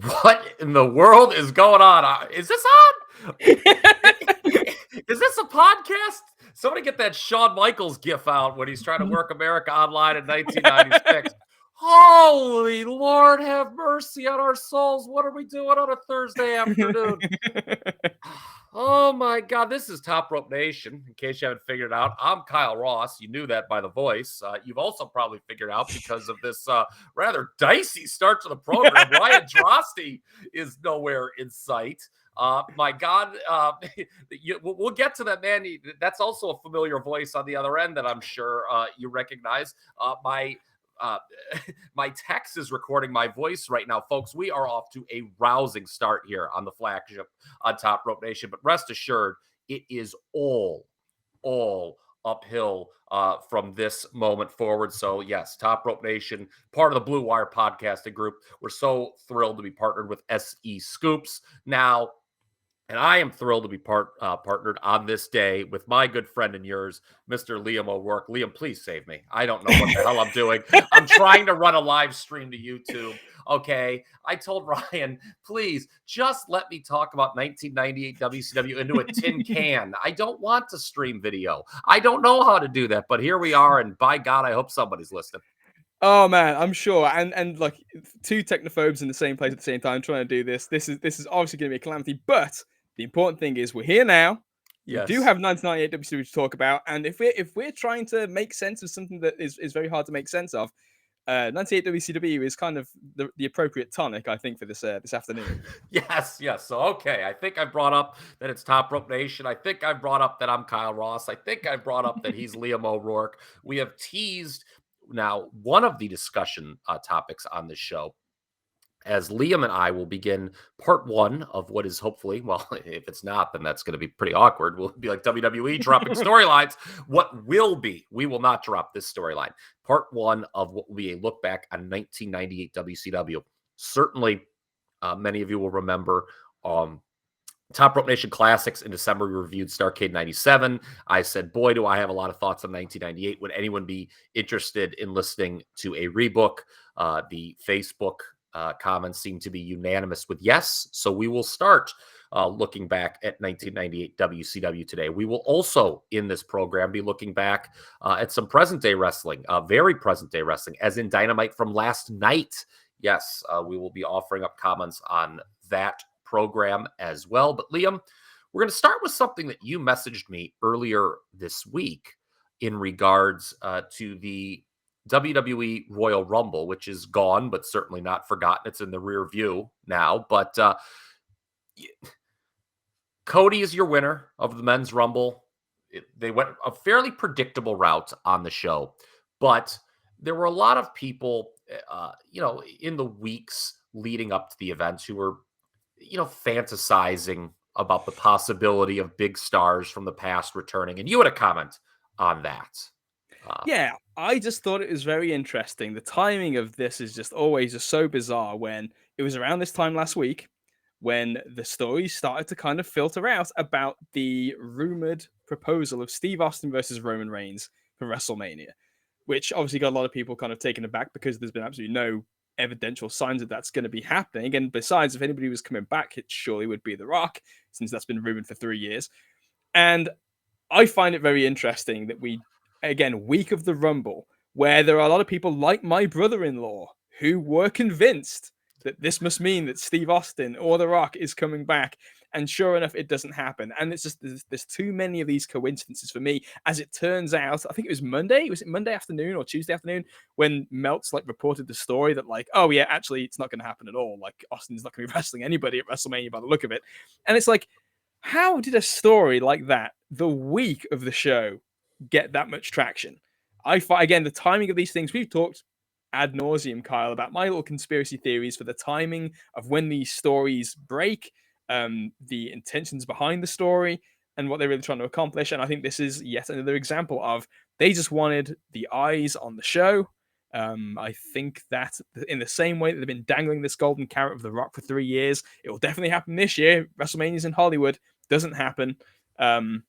What in the world is going on? Is this on? Is this a podcast? Somebody get that Shawn Michaels gif out when he's trying to work America Online in 1996. Holy Lord, have mercy on our souls. What are we doing on a Thursday afternoon? Oh my God, this is Top Rope Nation. In case you haven't figured it out, I'm Kyle Ross. You knew that by the voice. You've also probably figured out because of this rather dicey start to the program. Ryan Drosty is nowhere in sight. My God, we'll get to that, man. That's also a familiar voice on the other end that I'm sure you recognize. My text is recording my voice right now, folks. We are off to a rousing start here on the flagship on Top Rope Nation, but rest assured, it is all uphill from this moment forward. So yes, Top Rope Nation, part of the Blue Wire podcasting group. We're so thrilled to be partnered with SE Scoops now. And I am thrilled to be partnered on this day with my good friend and yours, Mr. Liam O'Rourke. Liam, please save me. I don't know what the hell I'm doing. I'm trying to run a live stream to YouTube. Okay. I told Ryan, please just let me talk about 1998 WCW into a tin can. I don't want to stream video. I don't know how to do that, but here we are. And by God, I hope somebody's listening. Oh man, I'm sure. And like two technophobes in the same place at the same time trying to do this. This is obviously going to be a calamity. But the important thing is we're here now. Yes. We do have 1998 WCW to talk about, and if we're trying to make sense of something that is very hard to make sense of, 98 WCW is kind of the appropriate tonic, I think, for this afternoon. Yes. So, okay. I think I brought up that it's Top Rope Nation. I think I brought up that I'm Kyle Ross. I think I brought up that he's Liam O'Rourke. We have teased now one of the discussion topics on this show, as Liam and I will begin part one of what is hopefully, well, if it's not, then that's going to be pretty awkward. We'll be like WWE dropping storylines. What will be, we will not drop this storyline. Part one of what will be a look back on 1998 WCW. Certainly, many of you will remember Top Rope Nation Classics in December. We reviewed Starrcade 97. I said, boy, do I have a lot of thoughts on 1998. Would anyone be interested in listening to a rebook? The Facebook comments seem to be unanimous with yes. So we will start looking back at 1998 WCW today. We will also, in this program, be looking back at some present-day wrestling, very present-day wrestling, as in Dynamite from last night. Yes, we will be offering up comments on that program as well. But Liam, we're going to start with something that you messaged me earlier this week in regards to the WWE Royal Rumble, which is gone, but certainly not forgotten. It's in the rear view now. But Cody is your winner of the Men's Rumble. They went a fairly predictable route on the show, but there were a lot of people, in the weeks leading up to the event who were, fantasizing about the possibility of big stars from the past returning. And you had a comment on that. Yeah, I just thought it was very interesting. The timing of this is just always just so bizarre when it was around this time last week when the stories started to kind of filter out about the rumored proposal of Steve Austin versus Roman Reigns for WrestleMania, which obviously got a lot of people kind of taken aback because there's been absolutely no evidential signs that that's going to be happening. And besides, if anybody was coming back, it surely would be The Rock, since that's been rumored for 3 years. And I find it very interesting that we, again, week of the Rumble, where there are a lot of people like my brother-in-law who were convinced that this must mean that Steve Austin or The Rock is coming back. And sure enough, it doesn't happen. And it's just, there's too many of these coincidences for me. As it turns out, I think it was Monday. Was it Monday afternoon or Tuesday afternoon when Meltz reported the story that oh yeah, actually it's not going to happen at all. Austin's not going to be wrestling anybody at WrestleMania by the look of it. And it's how did a story like that, the week of the show, get that much traction? Again, the timing of these things, we've talked ad nauseum, Kyle, about my little conspiracy theories for the timing of when these stories break, the intentions behind the story, and what they're really trying to accomplish. And I think this is yet another example of they just wanted the eyes on the show. I think that in the same way that they've been dangling this golden carrot of The Rock for 3 years, it will definitely happen this year. WrestleMania's in Hollywood. Doesn't happen. And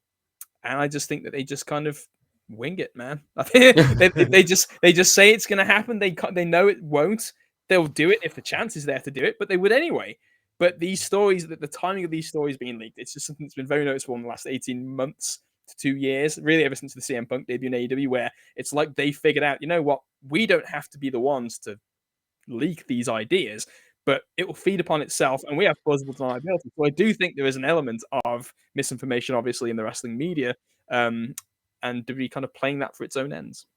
I just think that they just kind of wing it, man. they just say it's going to happen. They know it won't. they'll do it if the chance is there to do it, but they would anyway. But these stories, the timing of these stories being leaked, it's just something that's been very noticeable in the last 18 months to 2 years, really ever since the CM Punk debut in AEW, where it's like they figured out, you know what, we don't have to be the ones to leak these ideas, but it will feed upon itself, and we have plausible deniability. So I do think there is an element of misinformation, obviously, in the wrestling media, and to be kind of playing that for its own ends.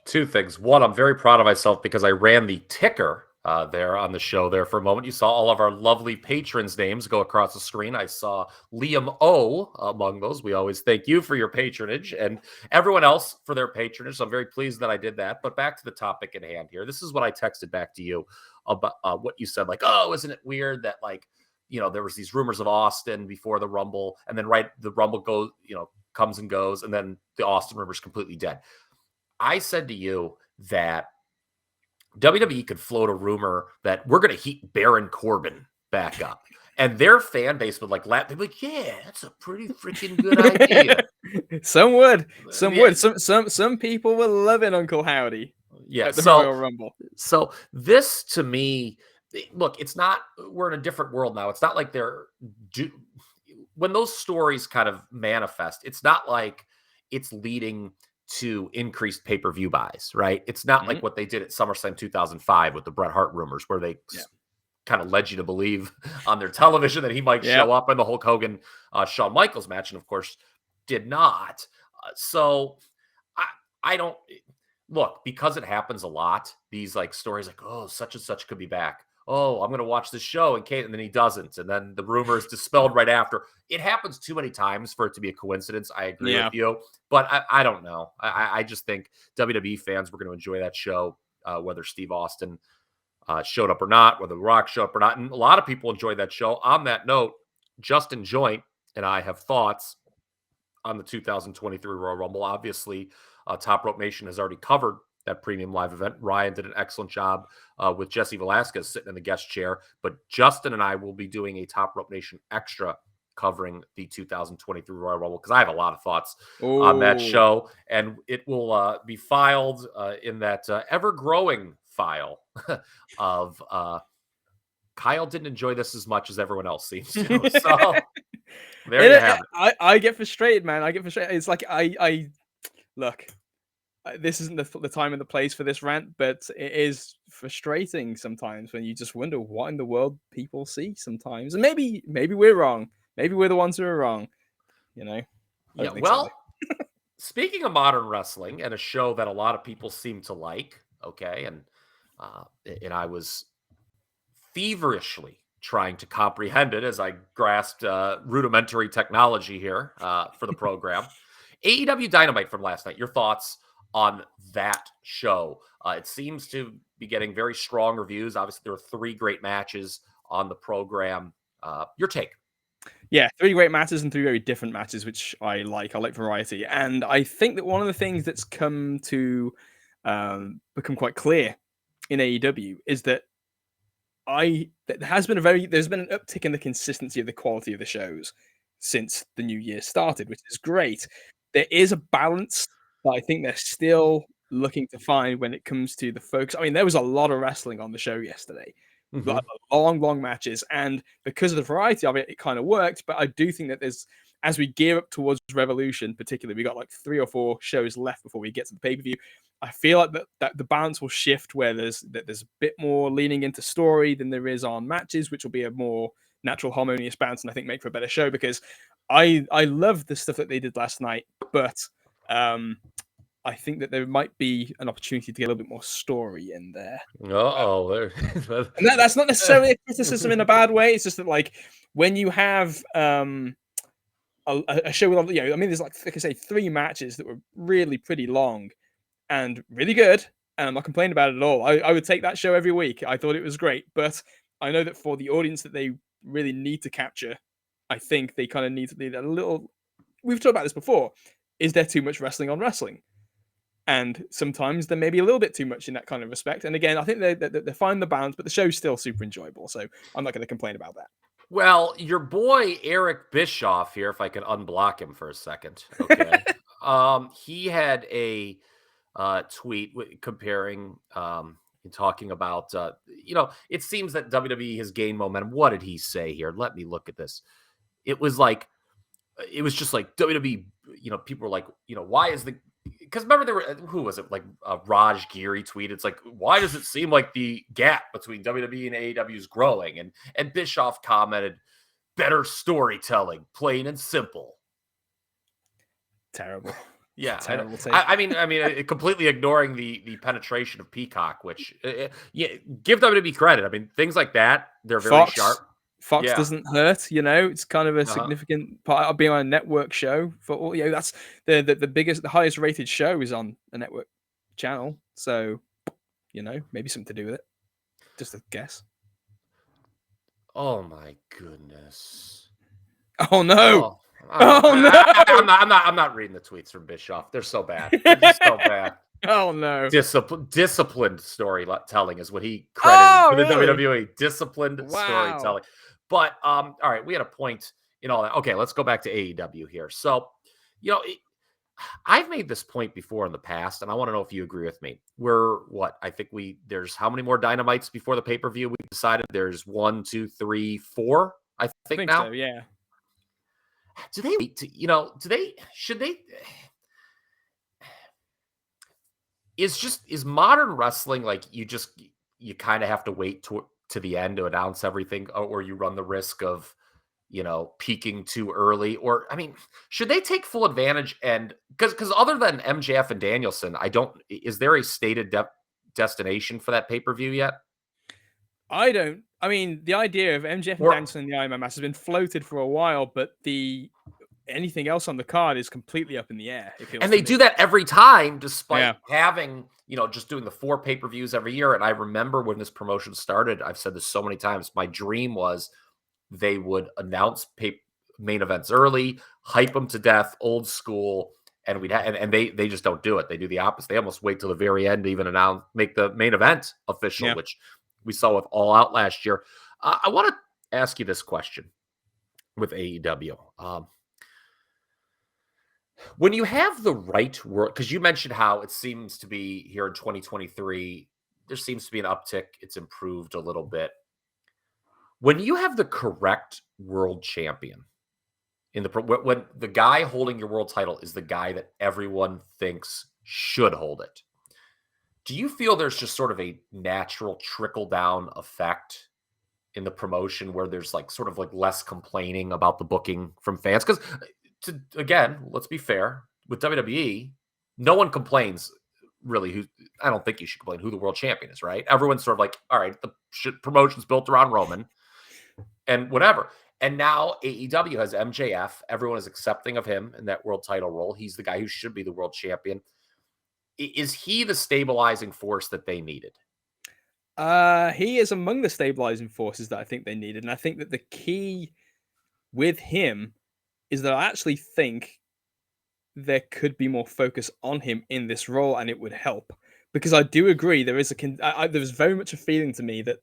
Two things. One, I'm very proud of myself because I ran the ticker there on the show there for a moment. You saw all of our lovely patrons' names go across the screen. I saw Liam O among those. We always thank you for your patronage and everyone else for their patronage. So I'm very pleased that I did that. But back to the topic at hand here. This is what I texted back to you about what you said. Like, oh, isn't it weird that like, there was these rumors of Austin before the Rumble, and then the Rumble goes, comes and goes, and then the Austin rumor's completely dead. I said to you that WWE could float a rumor that we're going to heat Baron Corbin back up. And their fan base would like laugh. They'd be like, yeah, that's a pretty freaking good idea. Some would. Some people will love it, Uncle Howdy. Yeah. At the Royal Rumble. So this to me, look, it's not, we're in a different world now. It's not like when those stories kind of manifest, it's not like it's leading to increased pay-per-view buys, right? It's not like what they did at SummerSlam 2005 with the Bret Hart rumors, where they kind of led you to believe on their television that he might show up in the Hulk Hogan Shawn Michaels match, and of course did not. So I don't look, because it happens a lot. These like stories like, oh, such and such could be back. Oh, I'm going to watch this show and then he doesn't. And then the rumor is dispelled right after. It happens too many times for it to be a coincidence. I agree with you, but I don't know. I just think WWE fans were going to enjoy that show, whether Steve Austin showed up or not, whether The Rock showed up or not. And a lot of people enjoyed that show. On that note, Justin Joint and I have thoughts on the 2023 Royal Rumble. Obviously, Top Rope Nation has already covered that premium live event. Ryan did an excellent job with Jesse Velasquez sitting in the guest chair, but Justin and I will be doing a Top Rope Nation extra covering the 2023 Royal Rumble, because I have a lot of thoughts on that show, and it will be filed in that ever-growing file of Kyle didn't enjoy this as much as everyone else seems to. So there you have it. I get frustrated, man. I get frustrated. It's like I look. This isn't the time and the place for this rant, but it is frustrating sometimes when you just wonder what in the world people see sometimes. And maybe we're wrong. Maybe we're the ones who are wrong. Yeah, well, speaking of modern wrestling and a show that a lot of people seem to like, okay, and I was feverishly trying to comprehend it as I grasped rudimentary technology here for the program. AEW Dynamite from last night. Your thoughts on that show? It seems to be getting very strong reviews. Obviously, there were 3 great matches on the program. Your take? Yeah, 3 great matches and 3 very different matches, which I like. I like variety. And I think that one of the things that's come to become quite clear in AEW is that there's been an uptick in the consistency of the quality of the shows since the new year started, which is great. There is a balance that I think they're still looking to find when it comes to the focus. I mean, there was a lot of wrestling on the show yesterday. Like long matches, and because of the variety of it, it kind of worked. But I do think that as we gear up towards Revolution, particularly, we got like 3 or 4 shows left before we get to the pay-per-view. I feel like that the balance will shift, where there's a bit more leaning into story than there is on matches, which will be a more natural, harmonious balance, and I think make for a better show. Because I love the stuff that they did last night, but I think that there might be an opportunity to get a little bit more story in there. And that's not necessarily a criticism in a bad way. It's just that, like, when you have a show with, I mean, there's like I say, 3 matches that were really pretty long and really good, and I'm not complaining about it at all. I would take that show every week. I thought it was great, but I know that for the audience that they really need to capture, I think they kind of need to lead a little. We've talked about this before. Is there too much wrestling on wrestling? And sometimes there may be a little bit too much in that kind of respect. And again, I think they find the balance, but the show's still super enjoyable. So I'm not going to complain about that. Well, your boy Eric Bischoff here, if I could unblock him for a second, okay. He had a tweet comparing talking about, it seems that WWE has gained momentum. What did he say here? Let me look at this. It was like, it was just like WWE, people were like, why is the, because remember there were, who was it? Like Raj Giri tweeted, it's like, why does it seem like the gap between WWE and AEW is growing? And Bischoff commented, better storytelling, plain and simple. Terrible. Yeah, Terrible take. I mean, completely ignoring the penetration of Peacock, which yeah, give WWE credit. I mean, things like that, they're very sharp. Fox Yeah. doesn't hurt, it's kind of a significant part of being on a network show for all. That's the biggest, the highest rated show is on a network channel, so maybe something to do with it. Just a guess. Oh my goodness. Oh no. No! I'm not reading the tweets from Bischoff. They're so bad. They're just so bad. Oh no. Disciplined storytelling is what he credited for the WWE. Disciplined storytelling. But all right, we had a point in all that. Okay, let's go back to AEW here. So, I've made this point before in the past, and I want to know if you agree with me. I think there's how many more Dynamites before the pay-per-view? We decided there's 1, 2, 3, 4. I think now. So, yeah. Do they, should they, is modern wrestling like you kind of have to wait to the end to announce everything, or you run the risk of, peaking too early? Or, I mean, should they take full advantage? And because other than MJF and Danielson, is there a stated destination for that pay-per-view yet? I mean, the idea of MJF and Danielson in the Iron Man match has been floated for a while, but anything else on the card is completely up in the air. And they do that every time, despite having, just doing the 4 pay-per-views every year. And I remember when this promotion started, I've said this so many times, my dream was they would announce main events early, hype them to death, old school, and they just don't do it. They do the opposite. They almost wait till the very end to even make the main event official, which we saw with All Out last year. I want to ask you this question with AEW. When you have the right world, because you mentioned how it seems to be here in 2023, there seems to be an uptick. It's improved a little bit. When you have the correct world champion when the guy holding your world title is the guy that everyone thinks should hold it, do you feel there's just sort of a natural trickle down effect in the promotion where there's sort of less complaining about the booking from fans? Because again, let's be fair, with WWE, no one complains really I don't think you should complain who the world champion is, right? Everyone's sort of like, all right, the promotion's built around Roman and whatever. And now AEW has MJF. Everyone is accepting of him in that world title role. He's the guy who should be the world champion. Is he the stabilizing force that they needed? He is among the stabilizing forces that I think they needed. And I think that the key with him is that I actually think there could be more focus on him in this role, and it would help. Because I do agree, there is there's very much a feeling to me that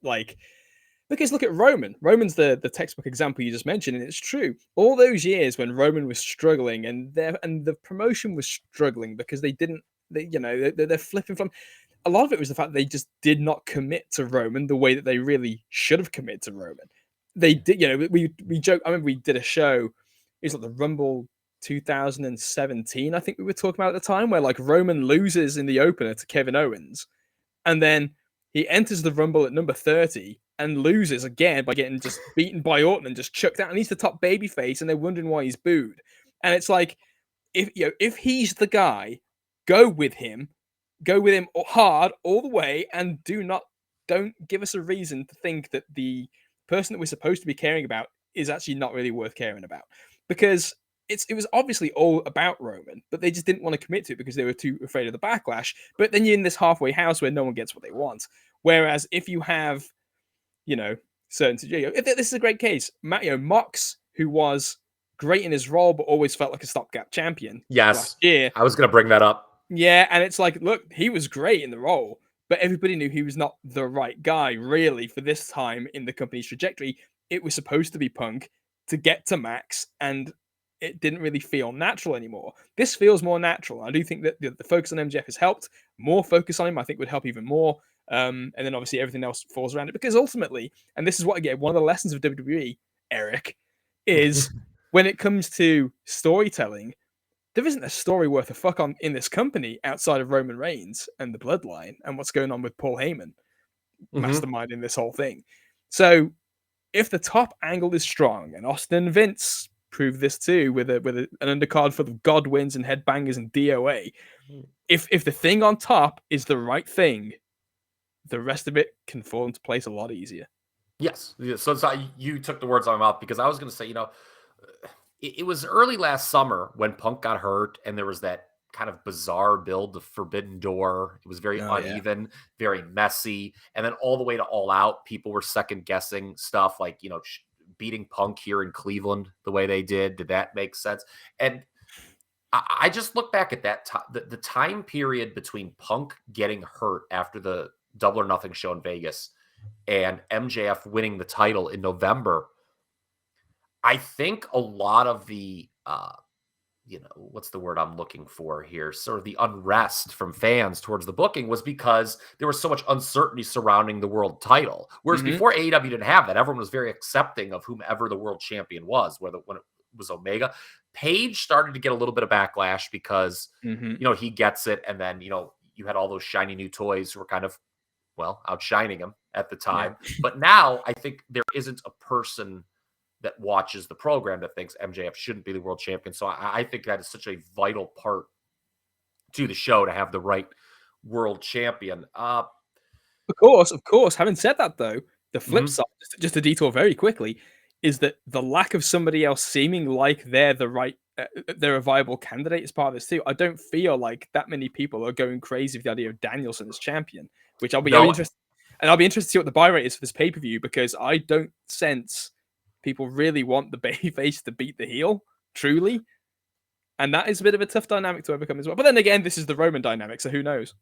because look at Roman. Roman's the textbook example you just mentioned, and it's true. All those years when Roman was struggling and the promotion was struggling because they're flipping from. A lot of it was the fact that they just did not commit to Roman the way that they really should have committed to Roman. They did, we joke. I remember we did a show. It was like the Rumble 2017, I think we were talking about at the time, where Roman loses in the opener to Kevin Owens, and then he enters the Rumble at number 30 and loses again by getting just beaten by Orton and just chucked out. And he's the top babyface, and they're wondering why he's booed. And it's like, if he's the guy, go with him hard all the way, and don't give us a reason to think that the person that we're supposed to be caring about is actually not really worth caring about. Because it was obviously all about Roman, but they just didn't want to commit to it because they were too afraid of the backlash. But then you're in this halfway house where no one gets what they want. Whereas if you have, this is a great case. Mox, who was great in his role, but always felt like a stopgap champion. Yes. Last year. I was going to bring that up. Yeah. And it's like, look, he was great in the role, but everybody knew he was not the right guy really for this time in the company's trajectory. It was supposed to be Punk to get to Max, and it didn't really feel natural anymore. This feels more natural. I do think that the focus on MJF has helped. More focus on him, I think, would help even more. And then obviously everything else falls around it. Because ultimately, and this is what again one of the lessons of WWE, Eric, is when it comes to storytelling, there isn't a story worth a fuck on in this company outside of Roman Reigns and the Bloodline and what's going on with Paul Heyman masterminding this whole thing. So if the top angle is strong, and Austin and Vince proved this too with an undercard full of Godwins and headbangers and DOA, if the thing on top is the right thing, the rest of it can fall into place a lot easier. Yes. So you took the words out of my mouth, because I was going to say, it was early last summer when Punk got hurt and there was that kind of bizarre build to Forbidden Door. It was very uneven, very messy. And then all the way to All Out, people were second guessing stuff like, beating Punk here in Cleveland the way they did. Did that make sense? And I just look back at that time, the time period between Punk getting hurt after the Double or Nothing show in Vegas and MJF winning the title in November. I think a lot of the, what's the word I'm looking for here? Sort of the unrest from fans towards the booking was because there was so much uncertainty surrounding the world title. Whereas before, AEW didn't have that. Everyone was very accepting of whomever the world champion was, when it was Omega. Page started to get a little bit of backlash because, he gets it. And then, you had all those shiny new toys who were kind of, outshining him at the time. Yeah. But now I think there isn't a person that watches the program that thinks MJF shouldn't be the world champion. So I think that is such a vital part to the show to have the right world champion. Of course. Having said that, though, the flip side, just to detour very quickly, is that the lack of somebody else seeming like they're a viable candidate is part of this too. I don't feel like that many people are going crazy with the idea of Danielson as champion, which I'll be interested. And I'll be interested to see what the buy rate is for this pay-per-view, because I don't sense people really want the babyface to beat the heel, truly. And that is a bit of a tough dynamic to overcome as well. But then again, this is the Roman dynamic, so who knows?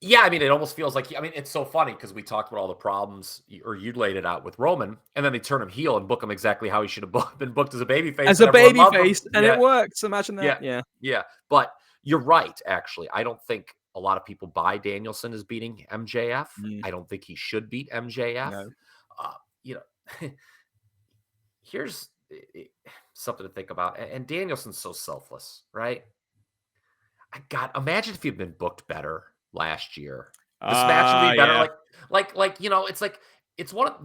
Yeah, I mean, it almost feels like, it's so funny because we talked about all the problems, or you laid it out with Roman, and then they turn him heel and book him exactly how he should have been booked as a babyface. As a babyface, and it works. Imagine that. Yeah. But you're right, actually. I don't think a lot of people buy Danielson as beating MJF. I don't think he should beat MJF. No. Here's something to think about. And Danielson's so selfless, right? Imagine if he'd been booked better last year. This match would be better. Yeah.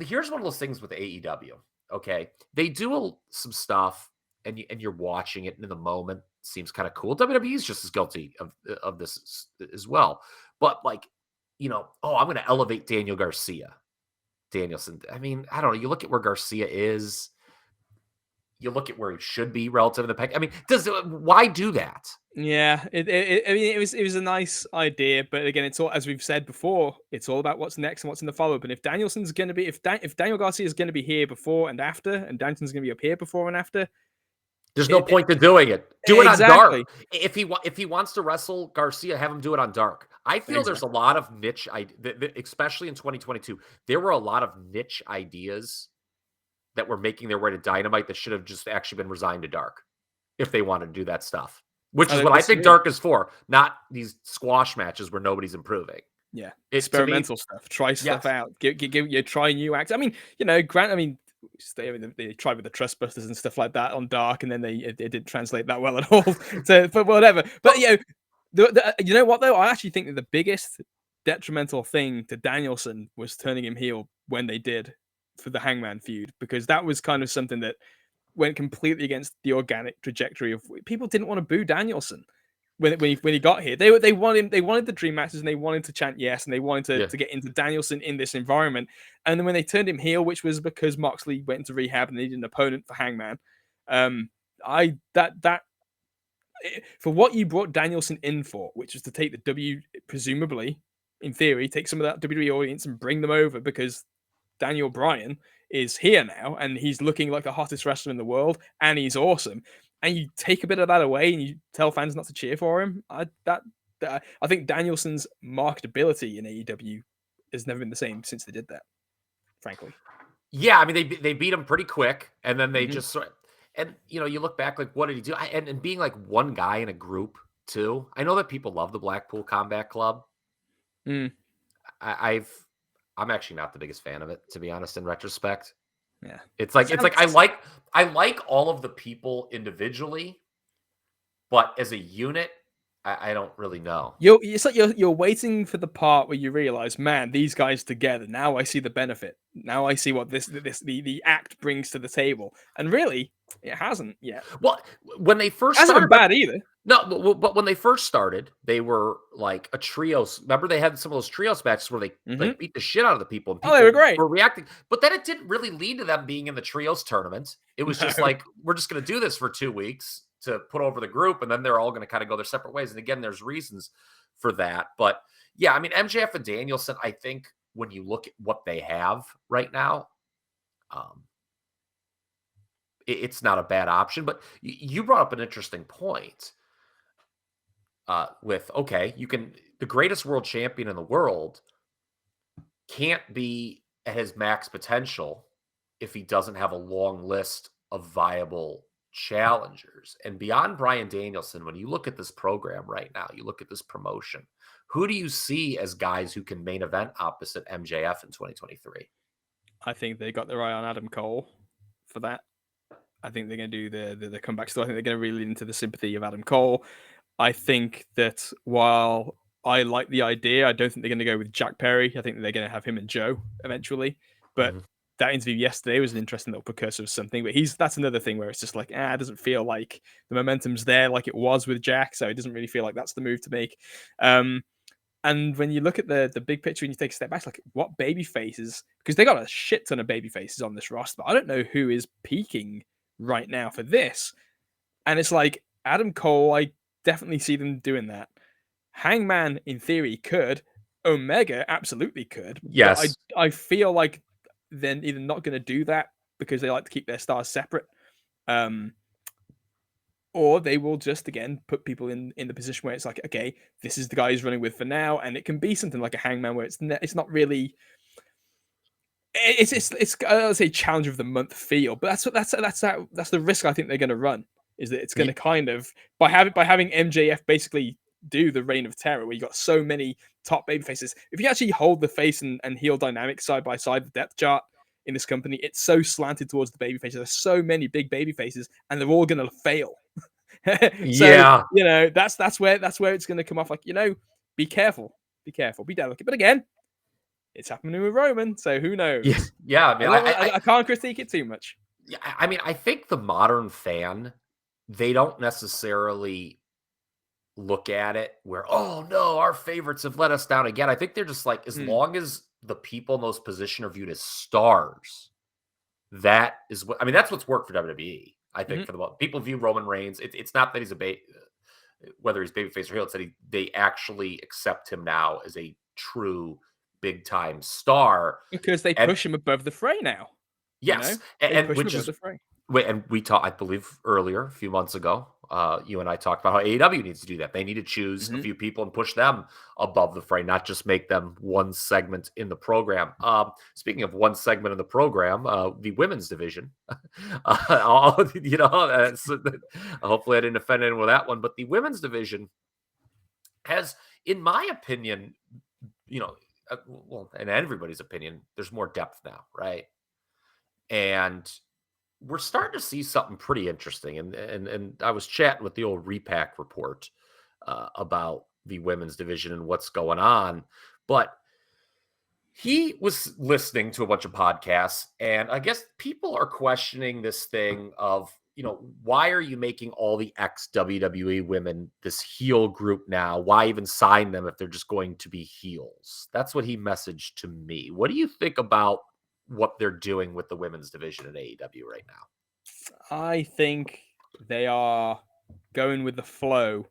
Here's one of those things with AEW. Okay. They do some stuff and you're watching it in the moment. Seems kind of cool. WWE is just as guilty of this as well. But I'm going to elevate Danielson. I mean, I don't know. You look at where Garcia is. You look at where he should be relative to the pack. I mean, why do that? Yeah, it was a nice idea, but again, it's all, as we've said before, it's all about what's next and what's in the follow-up. And if Danielson's going to be, if Daniel Garcia is going to be here before and after, and Danielson's going to be up here before and after, there's no point to doing it. Do it on Dark. If he wants to wrestle Garcia, have him do it on Dark. I feel there's a lot of niche, especially in 2022. There were a lot of niche ideas that were making their way to Dynamite that should have just actually been resigned to Dark if they wanted to do that stuff. Which is what I think Dark is for, not these squash matches where nobody's improving. Yeah, experimental stuff. Try stuff out. Try new acts. I mean, they tried with the Trustbusters and stuff like that on Dark, and then it didn't translate that well at all. So, but whatever. But you know what though? I actually think that the biggest detrimental thing to Danielson was turning him heel when they did for the Hangman feud, because that was kind of something that went completely against the organic trajectory of people. Didn't want to boo Danielson when he got here. They wanted the dream matches, and they wanted to chant yes, and they wanted to get into Danielson in this environment. And then when they turned him heel, which was because Moxley went into rehab and they needed an opponent for Hangman, for what you brought Danielson in for, which was to take the presumably in theory take some of that WWE audience and bring them over, because Daniel Bryan is here now and he's looking like the hottest wrestler in the world and he's awesome, and you take a bit of that away and you tell fans not to cheer for him. I think Danielson's marketability in AEW has never been the same since they did that, frankly. Yeah, I mean, they beat him pretty quick, and then they just and you look back, like, what did he do? And being like one guy in a group too. I know that people love the Blackpool Combat Club. I'm actually not the biggest fan of it, to be honest. In retrospect, Yeah. it's like I like all of the people individually, but as a unit, I don't really know. It's like you're waiting for the part where you realize, man, these guys together. Now I see the benefit. Now I see what the act brings to the table. And really, it hasn't yet. Well, when they It first hasn't been started, bad either. no, but when they first started, they were like a trios. Remember, they had some of those trios matches where they Hmm. like beat the shit out of the people, and Oh, they were people great. were reacting. But then it didn't really lead to them being in the trios tournament. It was just No. like, we're just going to do this for 2 weeks to put over the group, and then they're all going to kind of go their separate ways. And again, there's reasons for that. But yeah, I mean, MJF and Danielson, I think when you look at what they have right now, um, it's not a bad option. But you brought up an interesting point. With okay, you can the greatest world champion in the world can't be at his max potential if he doesn't have a long list of viable challengers. And beyond Brian Danielson, when you look at this program right now, you look at this promotion, who do you see as guys who can main event opposite MJF in 2023? I think they got their eye on Adam Cole for that. I think they're going to do the comeback still. I think they're going to really lean into the sympathy of Adam Cole. I think that while I like the idea, I don't think they're going to go with Jack Perry. I think they're going to have him and Joe eventually. But Mhm. that interview yesterday was an interesting little precursor of something. But that's another thing where it's just like, it doesn't feel like the momentum's there like it was with Jack. So it doesn't really feel like that's the move to make. And when you look at the big picture and you take a step back, like what baby faces, because they got a shit ton of baby faces on this roster, but I don't know who is peaking right now for this. And it's like Adam Cole, I definitely see them doing that. Hangman, in theory, could. Omega absolutely could. But Yes. I feel like they're either not going to do that because they like to keep their stars separate. Or they will just again put people in the position where it's like, okay, this is the guy who's running with for now, and it can be something like a Hangman where it's not really it's I would say challenge of the month feel, but that's the risk I think they're going to run, is that it's going to kind of by having MJF basically do the reign of terror where you got so many top baby faces. If you actually hold the face and heel dynamic side by side, the depth chart in this company, it's so slanted towards the baby faces. There's so many big baby faces, and they're all going to fail. So Yeah. that's where it's going to come off like, be careful, be delicate. But again, it's happening with Roman, so who Yeah. knows? Yeah. I mean, I can't critique it too much. yeah, I mean, I think the modern fan, they don't necessarily look at it where, oh no, our favorites have let us down again. I think they're just like, as Mm. long as the people in those positions are viewed as stars, that is what I mean. That's what's worked for WWE. I think Mm-hmm. for the most people view Roman Reigns. It's not that he's whether he's babyface or heel. It's that they actually accept him now as a true big time star. Because they And push him above the fray now. yes, They and push him which above is the fray. wait, and we talked, I believe, earlier, a few months ago, you and I talked about how AEW needs to do that. They need to choose a Mm-hmm. few people and push them above the fray, not just make them one segment in the program. Speaking of one segment in the program, the women's division, hopefully I didn't offend anyone with that one, but the women's division has, in my opinion, well, in everybody's opinion, there's more depth now, right? And we're starting to see something pretty interesting. And I was chatting with the old Repack report about the women's division and what's going on. But he was listening to a bunch of podcasts, and I guess people are questioning this thing of, why are you making all the ex WWE women this heel group now? Why even sign them if they're just going to be heels? That's what he messaged to me. What do you think about what they're doing with the women's division in AEW right now? I think they are going with the flow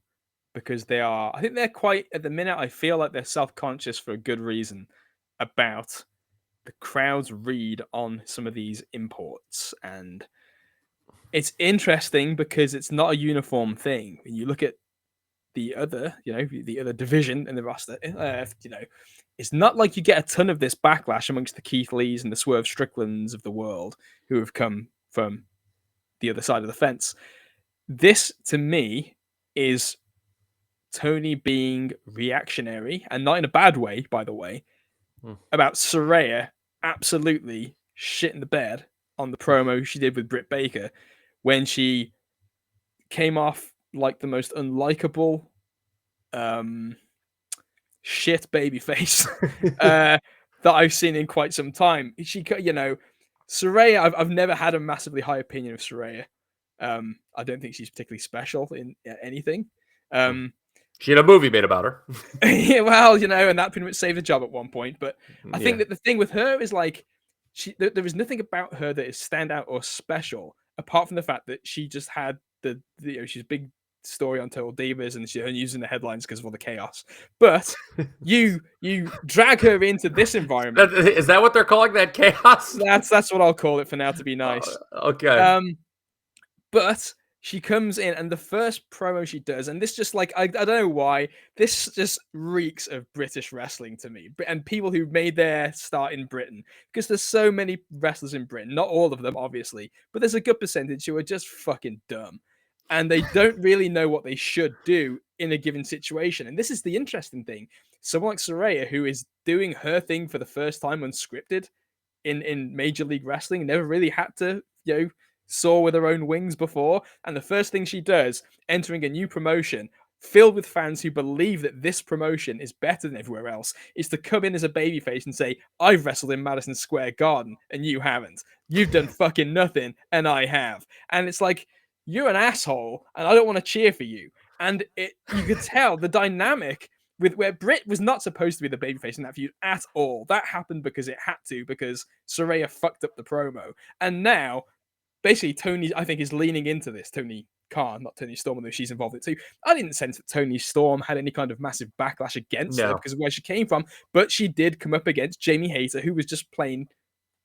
because I think they're quite, at the minute, I feel like they're self conscious for a good reason about the crowd's read on some of these imports. And it's interesting because it's not a uniform thing. When you look at the other division in the roster, it's not like you get a ton of this backlash amongst the Keith Lees and the Swerve Stricklands of the world who have come from the other side of the fence. This, to me, is Tony being reactionary, and not in a bad way, by the way, Hmm. about Saraya absolutely shitting the bed on the promo she did with Britt Baker when she came off like the most unlikable um, shit baby face that I've seen in quite some time. Saraya, I've never had a massively high opinion of Saraya. I don't think she's particularly special in anything. She had a movie made about her. Yeah, well, and that pretty much saved the job at one point. But I think Yeah. that the thing with her is like, there is nothing about her that is standout or special, apart from the fact that she just had she's a big story on Total Divas and she's only using the headlines because of all the chaos. But you drag her into this environment. Is that what they're calling that, chaos? That's what I'll call it for now, to be nice. Okay. But she comes in, and the first promo she does, and this just like I don't know why, this just reeks of British wrestling to me, and people who made their start in Britain, because there's so many wrestlers in Britain, not all of them obviously, but there's a good percentage who are just fucking dumb, and they don't really know what they should do in a given situation. And this is the interesting thing: someone like Saraya, who is doing her thing for the first time unscripted in Major League Wrestling, never really had to soar with her own wings before, and the first thing she does, entering a new promotion filled with fans who believe that this promotion is better than everywhere else, is to come in as a babyface and say, I've wrestled in Madison Square Garden and you haven't. You've done fucking nothing and I have. And it's like, you're an asshole and I don't want to cheer for you. And you could tell the dynamic with where Britt was not supposed to be the babyface in that feud at all. That happened because it had to, because Saraya fucked up the promo. And now basically Tony, I think, is leaning into this. Tony Khan, not Tony Storm, although she's involved in it too. I didn't sense that Tony Storm had any kind of massive backlash against her because of where she came from, but she did come up against Jamie Hayter, who was just plain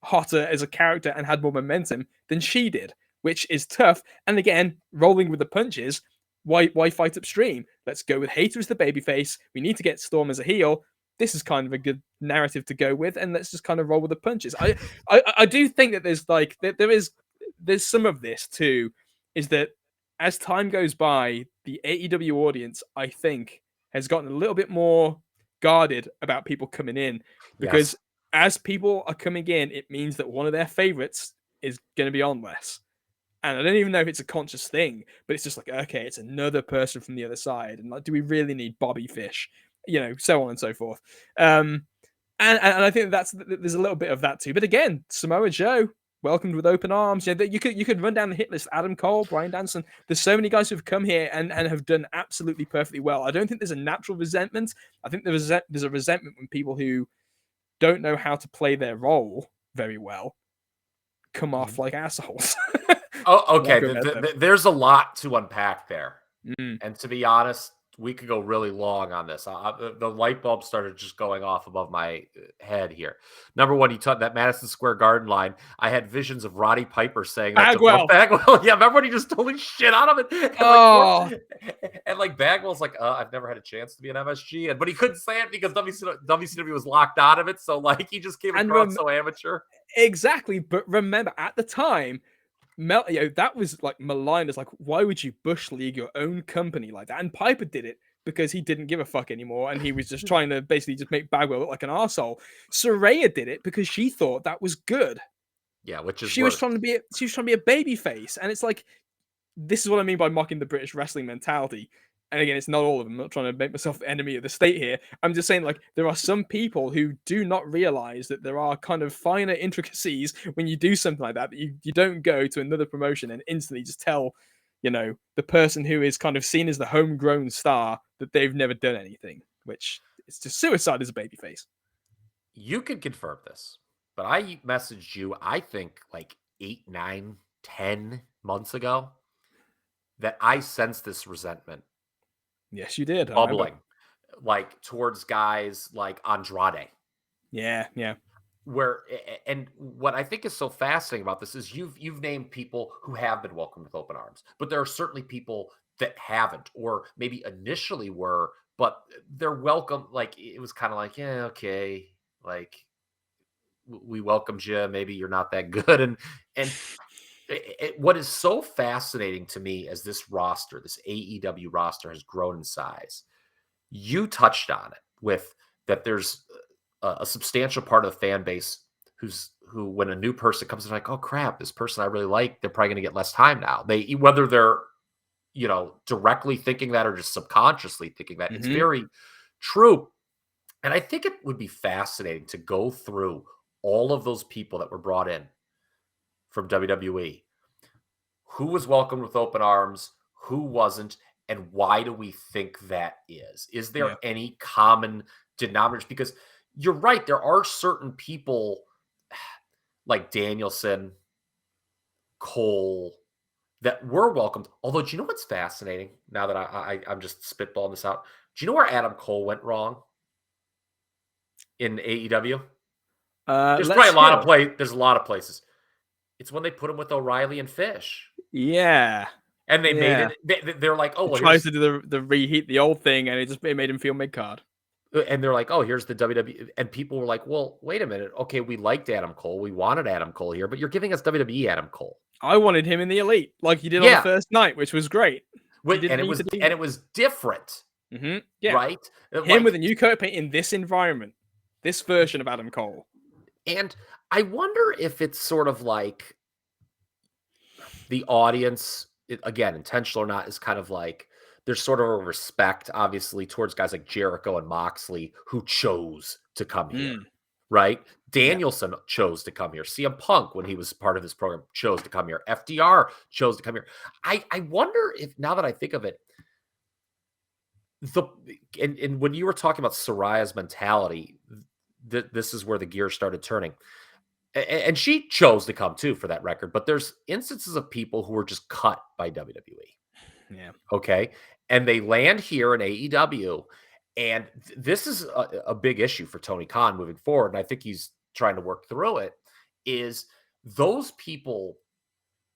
hotter as a character and had more momentum than she did, which is tough. And again, rolling with the punches. Why fight upstream? Let's go with Hayter as the babyface. We need to get Storm as a heel. This is kind of a good narrative to go with, and let's just kind of roll with the punches. I do think that there's some of this too, is that as time goes by, the AEW audience, I think, has gotten a little bit more guarded about people coming in, because as people are coming in, it means that one of their favorites is going to be on less. And I don't even know if it's a conscious thing, but it's just like, okay, it's another person from the other side. And like, do we really need Bobby Fish? So on and so forth. And I think there's a little bit of that too. But again, Samoa Joe, welcomed with open arms. You could run down the hit list. Adam Cole, Bryan Danielson. There's so many guys who've come here and have done absolutely perfectly well. I don't think there's a natural resentment. I think there's a resentment when people who don't know how to play their role very well come off like assholes. Oh, okay. There's a lot to unpack there. And to be honest, we could go really long on this. The light bulb started just going off above my head here. Number one, you taught that Madison Square Garden line. I had visions of Roddy Piper saying that Bagwell. to Bagwell. Yeah, remember when he just totally shit out of it? And like Bagwell's like, I've never had a chance to be an MSG, but he couldn't say it because WCW was locked out of it. So like he just came across so amateur. Exactly, but remember at the time, that was like maligned as like, why would you bush league your own company like that? And Piper did it because he didn't give a fuck anymore, and he was just trying to basically just make Bagwell look like an arsehole. Saraya did it because she thought that was good. Yeah, which is she was trying to be a baby face, and it's like, this is what I mean by mocking the British wrestling mentality. And again, it's not all of them. I'm not trying to make myself enemy of the state here. I'm just saying, like, there are some people who do not realize that there are kind of finer intricacies when you do something like that you don't go to another promotion and instantly just tell, the person who is kind of seen as the homegrown star that they've never done anything, which is just suicide as a babyface. You can confirm this, but I messaged you, I think, like 8, 9, 10 months ago that I sensed this resentment. Yes, you did. Bubbling, like towards guys like Andrade. Yeah. And what I think is so fascinating about this is you've named people who have been welcomed with open arms, but there are certainly people that haven't, or maybe initially were, but they're welcome. Like it was kind of like, yeah, okay, like we welcomed you. Maybe you're not that good, and what is so fascinating to me as this roster, this AEW roster, has grown in size. You touched on it with that. There's a substantial part of the fan base who when a new person comes in, like, oh crap, this person I really like, they're probably going to get less time now. They whether they're directly thinking that or just subconsciously thinking that, it's Hmm. very true. And I think it would be fascinating to go through all of those people that were brought in from WWE. Who was welcomed with open arms? Who wasn't? And why do we think that is? Is there Yeah. any common denominators? Because you're right, there are certain people like Danielson, Cole, that were welcomed. Although, do you know what's fascinating? Now that I'm just spitballing this out, do you know where Adam Cole went wrong in AEW? Let's hear it. There's a lot of places. It's when they put him with O'Reilly and Fish, Yeah. and they made Yeah. it. They're like, oh He well, tries here's to do the reheat the old thing, and it made him feel mid card. and they're like, oh, here's the WWE, and people were like, well, wait a minute, okay, we liked Adam Cole, we wanted Adam Cole here, but you're giving us WWE Adam Cole, I wanted him in the elite, like he did on the yeah, first night, which was great. He didn't and need to do it that. was different, Yeah, right? him Like, with a new coat of paint in this environment, this version of Adam Cole. and I wonder if it's sort of like the audience, again, intentional or not, is kind of like there's sort of a respect, obviously, towards guys like Jericho and Moxley who chose to come here, Mm, right? yeah. Danielson chose to come here. CM Punk, when he was part of this program, chose to come here. FDR chose to come here. I wonder if, now that I think of it, the and when you were talking about Soraya's mentality, this is where the gears started turning. And she chose to come too, for that record. But there's instances of people who were just cut by WWE. Yeah. Okay. And they land here in AEW. And this is a big issue for Tony Khan moving forward. And I think he's trying to work through it. Is those people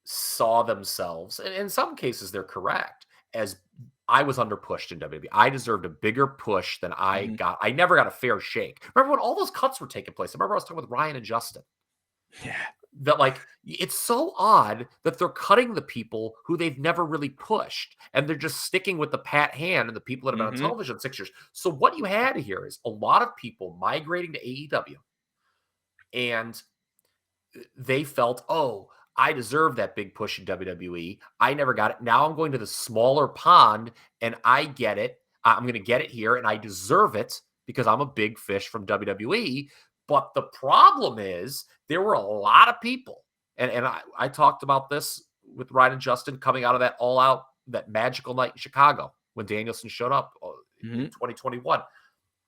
saw themselves, and in some cases they're correct, as I was underpushed in WWE. I deserved a bigger push than I Mhm. got. I never got a fair shake. Remember when all those cuts were taking place? I remember I was talking with Ryan and Justin. Yeah. That, like, it's so odd that they're cutting the people who they've never really pushed, and they're just sticking with the Pat Hand and the people that have been on Mhm. television 6 years. So what you had here is a lot of people migrating to AEW, and they felt, oh, I deserve that big push in WWE. I never got it. Now I'm going to the smaller pond and I get it. I'm going to get it here and I deserve it because I'm a big fish from WWE. But the problem is there were a lot of people, and I talked about this with Ryan and Justin coming out of that all out, that magical night in Chicago when Danielson showed up in Mhm. 2021.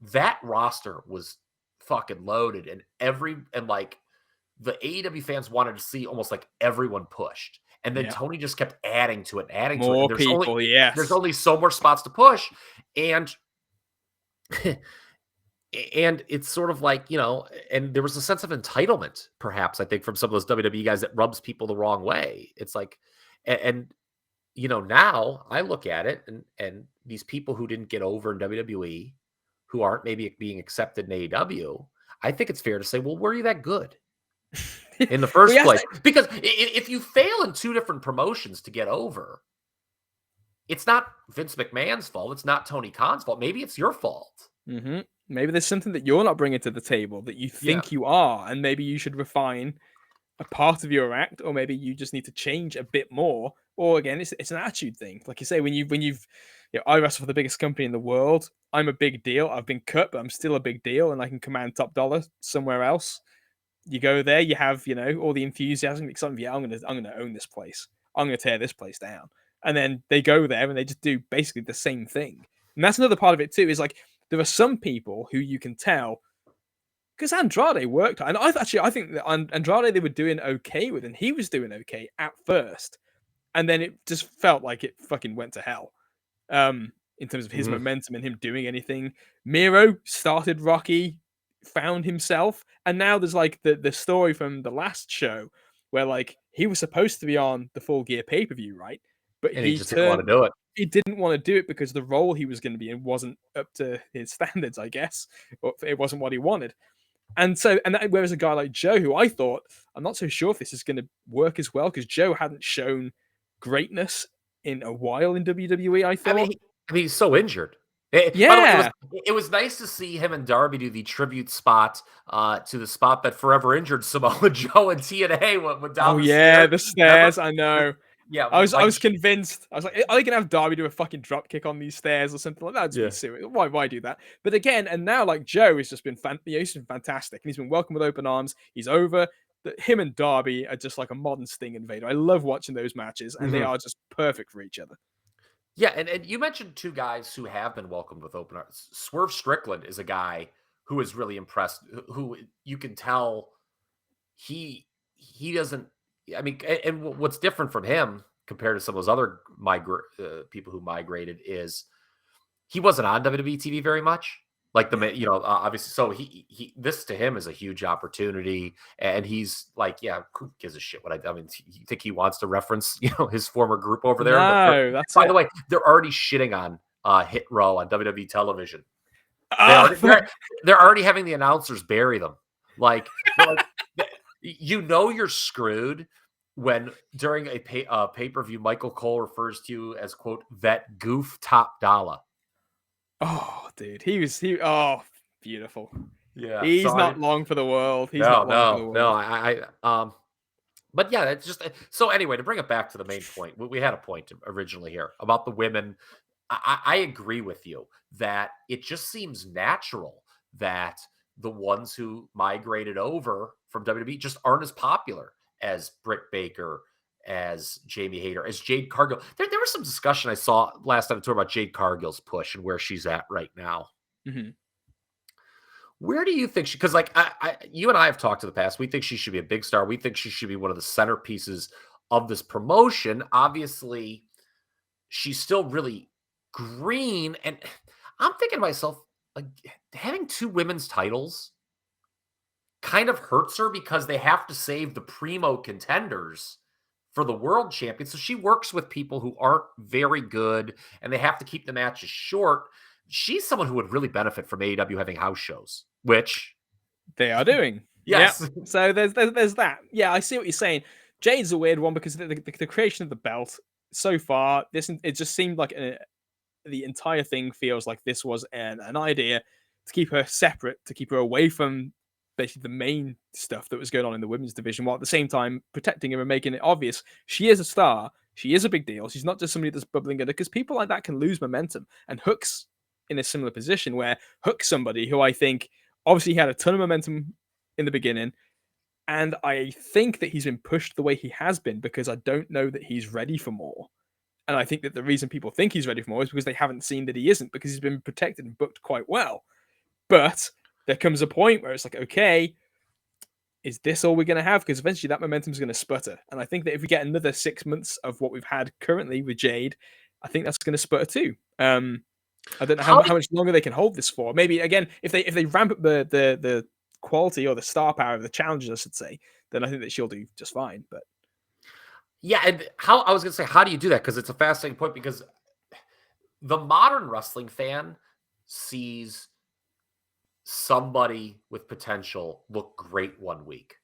That roster was fucking loaded, and like the AEW fans wanted to see almost like everyone pushed. And then Yeah. Tony just kept adding to it, adding to it. And More people, there's yes. only so more spots to push. And and it's sort of like, and there was a sense of entitlement, perhaps, I think, from some of those WWE guys that rubs people the wrong way. It's like, and now I look at it, and these people who didn't get over in WWE, who aren't maybe being accepted in AEW, I think it's fair to say, well, were you that good in the Well, first yes. place? Because if you fail in two different promotions to get over, it's not Vince McMahon's fault. It's not Tony Khan's fault. Maybe it's your fault. Maybe there's something that you're not bringing to the table that you Yeah. think you are, and maybe you should refine a part of your act, or maybe you just need to change a bit more. Or again, it's an attitude thing. Like you say, when you've I wrestle for the biggest company in the world. I'm a big deal. I've been cut, but I'm still a big deal, and I can command top dollar somewhere else. You go there, you have all the enthusiasm, excitement. Yeah, I'm gonna own this place. I'm gonna tear this place down. And then they go there and they just do basically the same thing. And that's another part of it too. Is like there are some people who you can tell because Andrade worked, and I think that Andrade they were doing okay with, and he was doing okay at first, and then it just felt like it fucking went to hell. In terms of his Mhm. momentum and him doing anything, Miro started rocky, found himself, and now there's like the story from the last show where like he was supposed to be on the Full Gear pay per view, right? But And he just didn't want to do it. he didn't want to do it because the role he was going to be in wasn't up to his standards, I guess, or it wasn't what he wanted. And so, whereas a guy like Joe, who I thought, I'm not so sure if this is going to work as well because Joe hadn't shown greatness in a while in WWE. I I mean, thought, he's so injured. By the way, Yeah. it was nice to see him and Darby do the tribute spot to the spot that forever injured Samoa Joe and TNA went Oh down the yeah, stairs. the Remember? stairs. I know. Yeah, I like was convinced. I was like, are they gonna have Darby do a fucking drop kick on these stairs or something like that? That'd be yeah. serious. Why do that? But again, and now like Joe has just been he's been fantastic, and he's been welcomed with open arms. He's over. Him and Darby are just like a modern Sting and Vader. I love watching those matches, and they Mhm. are just perfect for each other. Yeah, and you mentioned two guys who have been welcomed with open arms. Swerve Strickland is a guy who is really impressed. Who you can tell he doesn't. I mean, and what's different from him compared to some of those other people who migrated is he wasn't on WWE TV very much. Like Yeah. obviously, so he this to him is a huge opportunity, and he's like, yeah, who gives a shit what I mean? You think he wants to reference his former group over there? No, that's By the it. way, they're already shitting on Hit Row on WWE television. They Ah, already they're already having the announcers bury them. Like they're like, you're screwed when during a pay-per-view Michael Cole refers to you as quote that goof Top Dollar. oh, dude, oh, beautiful. Yeah. So He's I not mean, long for the world. He's no, not long for the no, no. world. But yeah, it's just so anyway, to bring it back to the main point, we had a point originally here about the women. I agree with you that it just seems natural that the ones who migrated over from WWE just aren't as popular as Britt Baker, as Jamie Hayter, as Jade Cargill. There was some discussion I saw last time I talked about Jade Cargill's push and where she's at right now. Mhm. Where do you think she? Because like you and I have talked in the past, we think she should be a big star. We think she should be one of the centerpieces of this promotion. Obviously, she's still really green, and I'm thinking to myself, like having two women's titles kind of hurts her because they have to save the primo contenders for the world champion. So she works with people who aren't very good, and they have to keep the matches short. She's someone who would really benefit from AEW having house shows, which They are doing. Yep. yes. So there's that. Yeah, I see what you're saying. Jade's a weird one because the creation of the belt so far, it just seemed like the entire thing feels like this was an idea to keep her separate, to keep her away from basically the main stuff that was going on in the women's division, while at the same time protecting her and making it obvious she is a star. She is a big deal. She's not just somebody that's bubbling under, because people like that can lose momentum. And Hook's in a similar position where Hook's somebody who I think obviously had a ton of momentum in the beginning. And I think that he's been pushed the way he has been because I don't know that he's ready for more. And I think that the reason people think he's ready for more is because they haven't seen that he isn't, because he's been protected and booked quite well. But there comes a point where it's like, okay, is this all we're going to have? Because eventually that momentum is going to sputter. And I think that if we get another 6 months of what we've had currently with Jade, I think that's going to sputter too. I don't know How do how much longer they can hold this for. Maybe again, if they ramp up the quality or the star power of the challenges, I should say, then I think that she'll do just fine. But Yeah, and how I was gonna say, how do you do that? Because it's a fascinating point. Because the modern wrestling fan sees somebody with potential look great one week,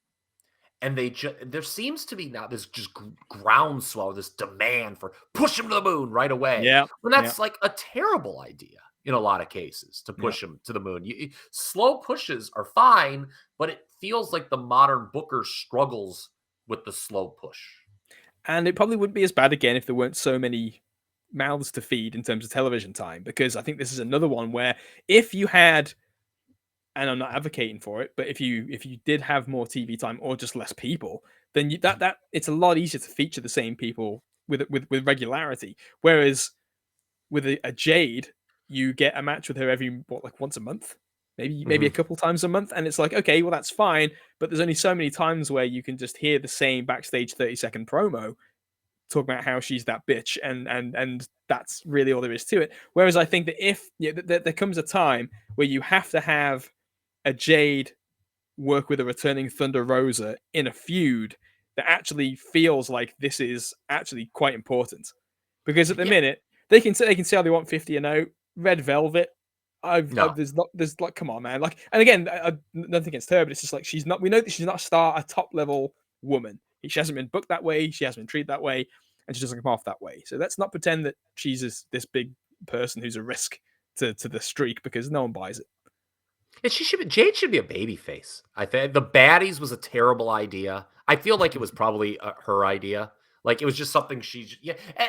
and there seems to be now this just groundswell, this demand for push him to the moon right away. yeah, When yeah, that's like a terrible idea in a lot of cases to yeah. push him to the moon. Slow pushes are fine, but it feels like the modern booker struggles with the slow push. And it probably wouldn't be as bad again if there weren't so many mouths to feed in terms of television time, because I think this is another one where if you had, and I'm not advocating for it, but if you did have more TV time or just less people, then that it's a lot easier to feature the same people with regularity. Whereas with a Jade, you get a match with her every like once a month, maybe a Mhm. couple times a month, and it's like, okay, well that's fine, but there's only so many times where you can just hear the same backstage 30-second promo talking about how she's that bitch, and that's really all there is to it. Whereas I think that if there comes a time where you have to have a Jade work with a returning Thunder Rosa in a feud that actually feels like this is actually quite important. Because at the Yeah, minute they can say how they want 50 and out. Red Velvet, no. there's like, come on, man. Like, and again, nothing against her, but it's just like she's not. We know that she's not a top level woman. She hasn't been booked that way. She hasn't been treated that way, and she doesn't come off that way. So let's not pretend that she's this big person who's a risk to the streak because no one buys it. And Jade should be a baby face. I think the baddies was a terrible idea. I feel like it was probably her idea. Like it was just something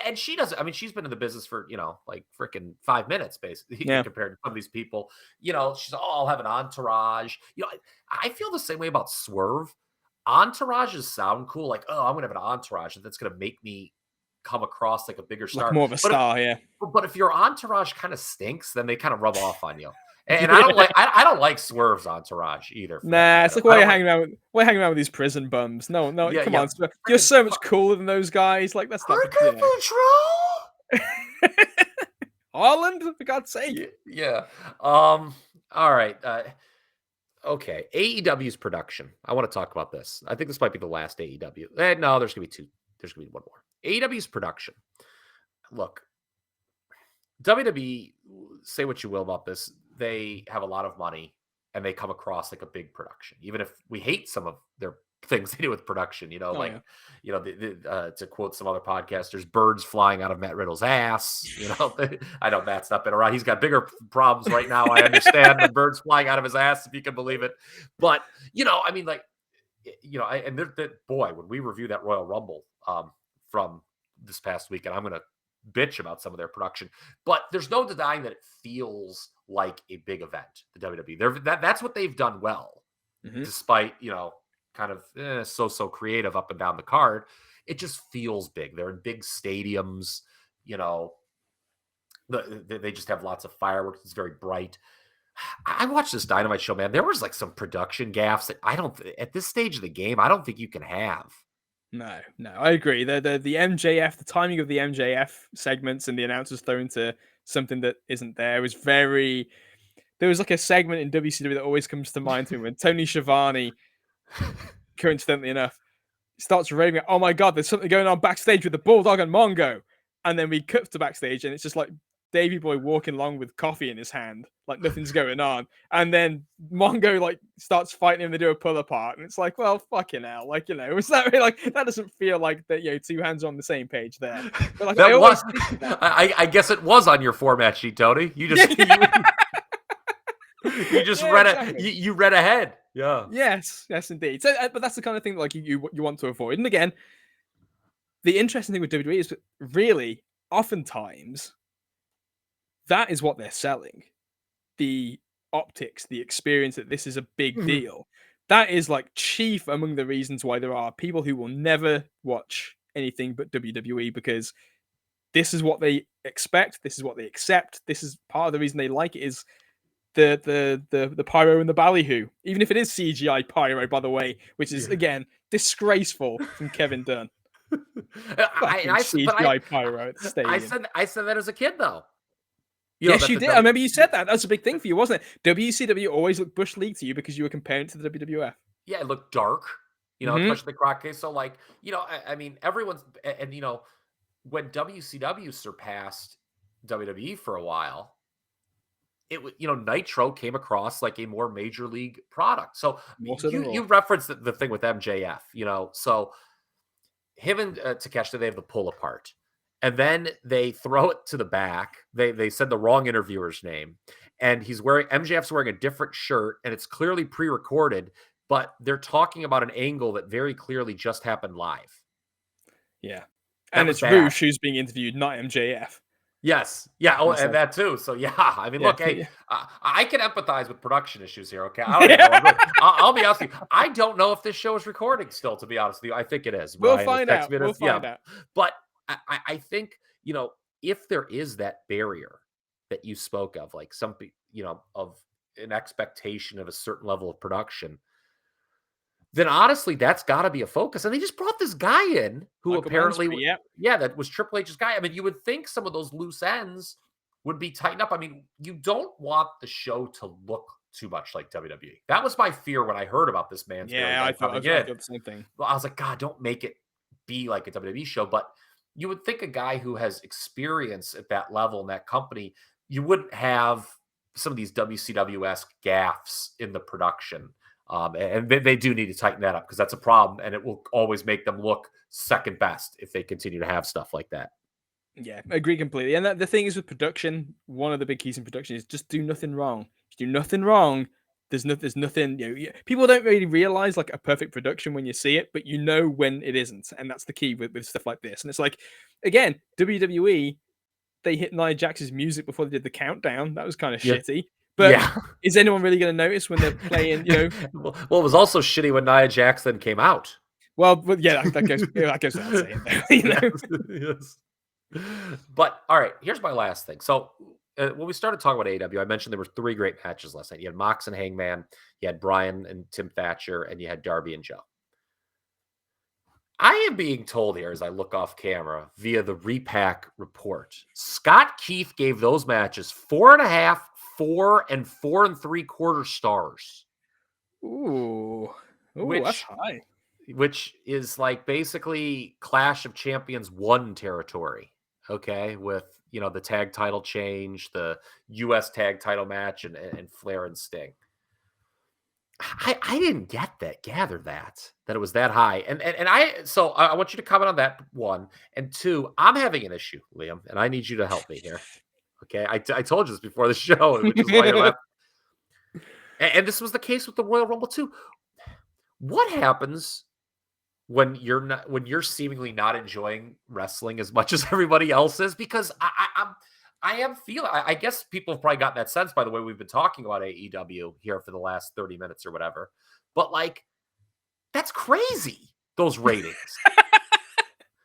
and she doesn't. I mean, she's been in the business for like freaking 5 minutes, basically Yeah, compared to some of these people. She's I'll have an entourage. I feel the same way about Swerve. Entourages sound cool, like I'm gonna have an entourage that's gonna make me come across like a bigger like star. more of a star. Yeah, But if your entourage kind of stinks, then they kind of rub off on you. And I yeah. don't like I don't like Swerve's entourage either. For that Nah, it's matter. like I don't like, why hanging around with these prison bums? No, no, yeah, come yeah. on, you're so much cooler than those guys. Like that's not Hardcore Patrol. Harland, for God's sake. Yeah. All right. Okay. AEW's production. I want to talk about this. I think this might be the last AEW. No, there's gonna be two. There's gonna be one more. AEW's production. Look, WWE, say what you will about this, they have a lot of money and they come across like a big production. Even if we hate some of their things they do with production, to quote some other podcasters, birds flying out of Matt Riddle's ass. I know Matt's not been around. He's got bigger problems right now. I understand the birds flying out of his ass, if you can believe it. But, boy, when we review that Royal Rumble from this past week, and I'm going to bitch about some of their production, but there's no denying that it feels like a big event. The WWE, that's what they've done well, despite kind of so creative up and down the card. It just feels big. They're in big stadiums. They just have lots of fireworks. It's very bright. I watched this Dynamite show, man. There was like some production gaffes that at this stage of the game, I don't think you can have. No, I agree. The MJF, the timing of the MJF segments and the announcers thrown to something that isn't there was very. There was like a segment in WCW that always comes to mind to me when Tony Schiavone, coincidentally enough, starts raving, "Oh my God, there's something going on backstage with the Bulldog and Mongo," and then we cut to backstage and it's just like Davey Boy walking along with coffee in his hand, like nothing's going on. And then Mongo like starts fighting him. They do a pull apart, and it's like, well, fucking hell, like was that really like that? Doesn't feel like that. Two hands are on the same page there. But like that was, I guess it was on your format sheet, Tony. You just you just read exactly. You read ahead. Yeah. Yes, indeed. So, but that's the kind of thing that like you want to avoid. And again, the interesting thing with WWE is really oftentimes that is what they're selling. The optics, the experience that this is a big deal. That is like chief among the reasons why there are people who will never watch anything but WWE, because this is what they expect. This is what they accept. This is part of the reason they like it is the pyro and the ballyhoo. Even if it is CGI pyro, by the way, which is again disgraceful from Kevin Dunn. CGI pyro at the stadium. I said that as a kid, though. Yes, you did. I remember you said that. That's a big thing for you, wasn't it? WCW always looked bush league to you because you were comparing it to the WWF. Yeah, it looked dark, especially the Croc case. So, like, I mean, everyone's and when WCW surpassed WWE for a while, it Nitro came across like a more major league product. So you referenced the thing with MJF, so him and Takeshita, they have the pull apart. And then they throw it to the back. They said the wrong interviewer's name. And MJF's wearing a different shirt, and it's clearly pre-recorded, but they're talking about an angle that very clearly just happened live. Yeah. And it's Roosh who's being interviewed, not MJF. Yes. Yeah. Oh, and that too. So, yeah. I mean, look, hey, I can empathize with production issues here, okay? I'll be honest with you. I don't know if this show is recording still, to be honest with you. I think it is. We'll find out. But I think, if there is that barrier that you spoke of, like something, of an expectation of a certain level of production, then honestly, that's got to be a focus. And they just brought this guy in who apparently, that was Triple H's guy. I mean, you would think some of those loose ends would be tightened up. I mean, you don't want the show to look too much like WWE. That was my fear when I heard about this man's. Yeah, I thought the same thing. Well, I was like, God, don't make it be like a WWE show. But you would think a guy who has experience at that level in that company, you wouldn't have some of these WCW-esque gaffes in the production. And they do need to tighten that up because that's a problem, and it will always make them look second best if they continue to have stuff like that. Yeah, I agree completely. And the thing is with production, one of the big keys in production is just do nothing wrong. If you do nothing wrong, there's nothing. People don't really realize like a perfect production when you see it, but you know when it isn't, and that's the key with stuff like this. And it's like, again, WWE, they hit Nia Jax's music before they did the countdown. That was kind of Yeah. shitty. But Yeah. is anyone really going to notice when they're playing? Well, it was also shitty when Nia Jax then came out. Well, but yeah, that goes without saying. You Yes, know, yes. But all right, here's my last thing. So when we started talking about AEW, I mentioned there were 3 great matches last night. You had Mox and Hangman, you had Brian and Tim Thatcher, and you had Darby and Joe. I am being told here as I look off camera via the Repack report, Scott Keith gave those matches 4.5, 4, and 4 3/4 stars. ooh, that's Which high. is like basically Clash of Champions 1 territory. Okay, with the tag title change, the US tag title match, and Flair and Sting. I didn't gather that it was that high. And I want you to comment on that, 1. And 2, I'm having an issue, Liam, and I need you to help me here. Okay. I told you this before the show, which is why you're laughing. And this was the case with the Royal Rumble too. What happens when you're seemingly not enjoying wrestling as much as everybody else is? Because I am feeling, I guess people have probably gotten that sense by the way we've been talking about AEW here for the last 30 minutes or whatever. But like, that's crazy, those ratings.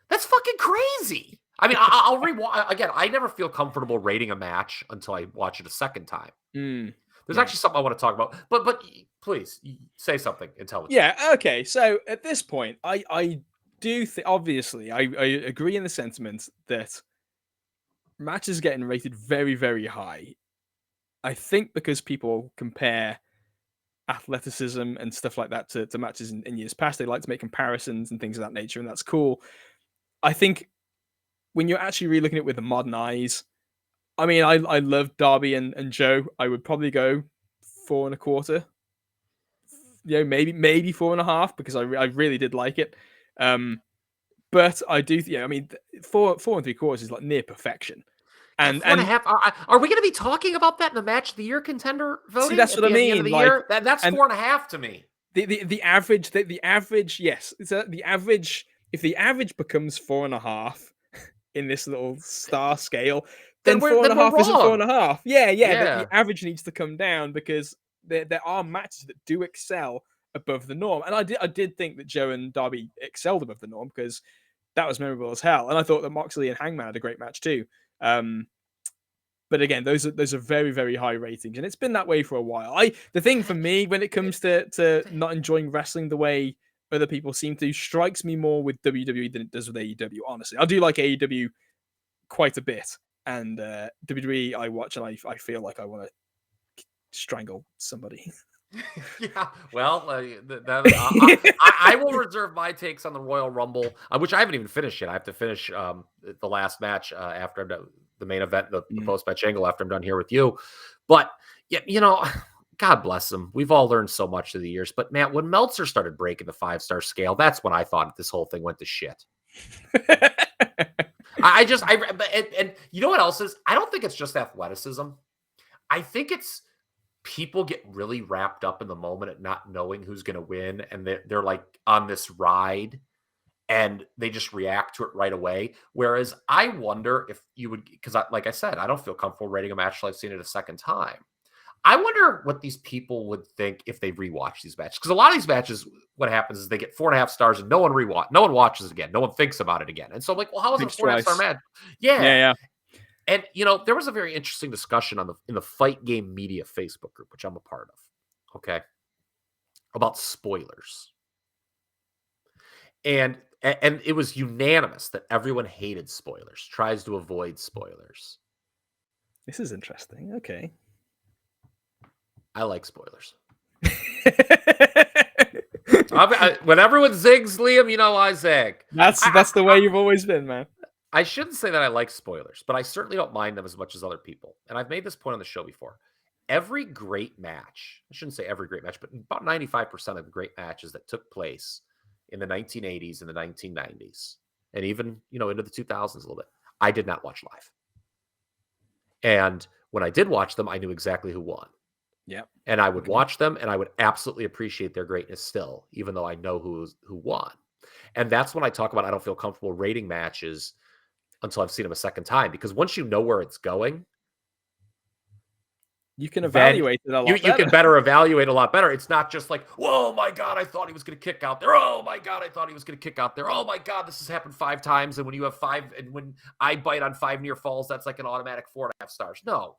That's fucking crazy. I mean, I'll rewatch again. I never feel comfortable rating a match until I watch it a second time. There's actually something I want to talk about, but please say something intelligent. Yeah. Okay. So at this point, I do think, obviously, I agree in the sentiment that matches getting rated very, very high. I think because people compare athleticism and stuff like that to matches in years past, they like to make comparisons and things of that nature, and that's cool. I think when you're actually really looking at it with the modern eyes, I mean, I love Darby and Joe. I would probably go 4.25. Maybe 4.5 because I really did like it. But I do, I mean, 4 4 3/4 is like near perfection. God, And 4.5. Are we going to be talking about that in the match of the year contender see, voting that's at what I the end of mean. the Like, year? That's and 4.5 to me. the average, yes, it's the average. If the average becomes 4.5 in this little star scale, then four and Then a we're half isn't four wrong. and a half. Yeah, yeah. The Yeah. average needs to come down because there are matches that do excel above the norm, and I did think that Joe and Darby excelled above the norm because that was memorable as hell, and I thought that Moxley and Hangman had a great match too. But again, those are very, very high ratings, and it's been that way for a while. The thing for me when it comes to not enjoying wrestling the way other people seem to strikes me more with WWE than it does with AEW. Honestly, I do like AEW quite a bit, and WWE I watch and I feel like I want to strangle somebody. Yeah, well, I will reserve my takes on the Royal Rumble, which I haven't even finished yet. I have to finish the last match after I'm done, the main event, the post-match angle after I'm done here with you. But, yeah, God bless him. We've all learned so much through the years. But, man, when Meltzer started breaking the 5-star scale, that's when I thought this whole thing went to shit. And you know what else is? I don't think it's just athleticism. I think it's people get really wrapped up in the moment at not knowing who's going to win, and they're like on this ride and they just react to it right away. Whereas I wonder if you would, because like I said, I don't feel comfortable rating a match till I've seen it a second time. I wonder what these people would think if they rewatch these matches, because a lot of these matches, what happens is they get 4.5 stars and no one watches it again, no one thinks about it again, and so I'm like, well, how is it a 4.5-star match? Yeah. And there was a very interesting discussion in the Fight Game Media Facebook group, which I'm a part of, okay, about spoilers. And it was unanimous that everyone hated spoilers, tries to avoid spoilers. This is interesting. Okay. I like spoilers. When everyone zigs, Liam, I zag. That's the way you've always been, man. I shouldn't say that I like spoilers, but I certainly don't mind them as much as other people. And I've made this point on the show before. Every great match, I shouldn't say every great match, but about 95% of the great matches that took place in the 1980s and the 1990s, and even, into the 2000s a little bit, I did not watch live. And when I did watch them, I knew exactly who won. Yeah. And I would watch them and I would absolutely appreciate their greatness still, even though I know who won. And that's when I talk about I don't feel comfortable rating matches until I've seen them a second time, because once you know where it's going, You can then evaluate it a you lot can better. better evaluate a lot better. It's not just like, "Whoa, my God, I thought he was going to kick out there. Oh my God, I thought he was going to kick out there. Oh my God, this has happened 5 times." And when you have 5, and when I bite on 5 near falls, that's like an automatic 4.5 stars. No,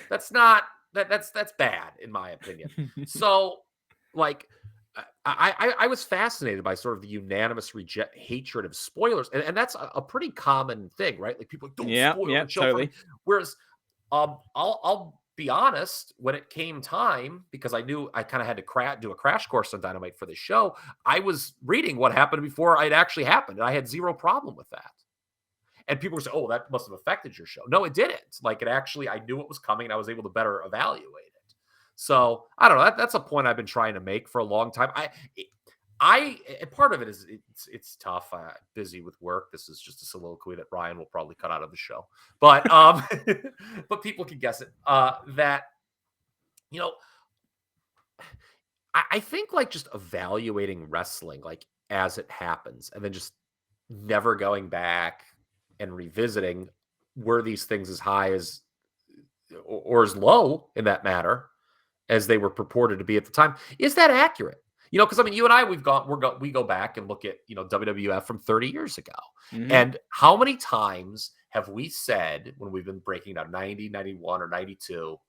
that's not that's bad in my opinion. So, like, I was fascinated by sort of the unanimous hatred of spoilers, and that's a pretty common thing, right? Like people like, don't Yeah, spoil yeah, the show for me. totally. Whereas, I'll be honest, when it came time, because I knew I kind of had to do a crash course on Dynamite for the show, I was reading what happened before it actually happened, and I had zero problem with that. And people were saying, "Oh, that must have affected your show." No, it didn't. Like, it actually, I knew it was coming, and I was able to better evaluate it. So I don't know. That's a point I've been trying to make for a long time. And part of it is it's tough. Busy with work. This is just a soliloquy that Ryan will probably cut out of the show, but but people can guess it. That you know, I think like just evaluating wrestling like as it happens, and then just never going back and revisiting, were these things as high as or as low in that matter as they were purported to be at the time. Is that accurate? Because I mean, you and I, we go back and look at WWF from 30 years ago, Mhm. and how many times have we said when we've been breaking down 90, 91, or 92?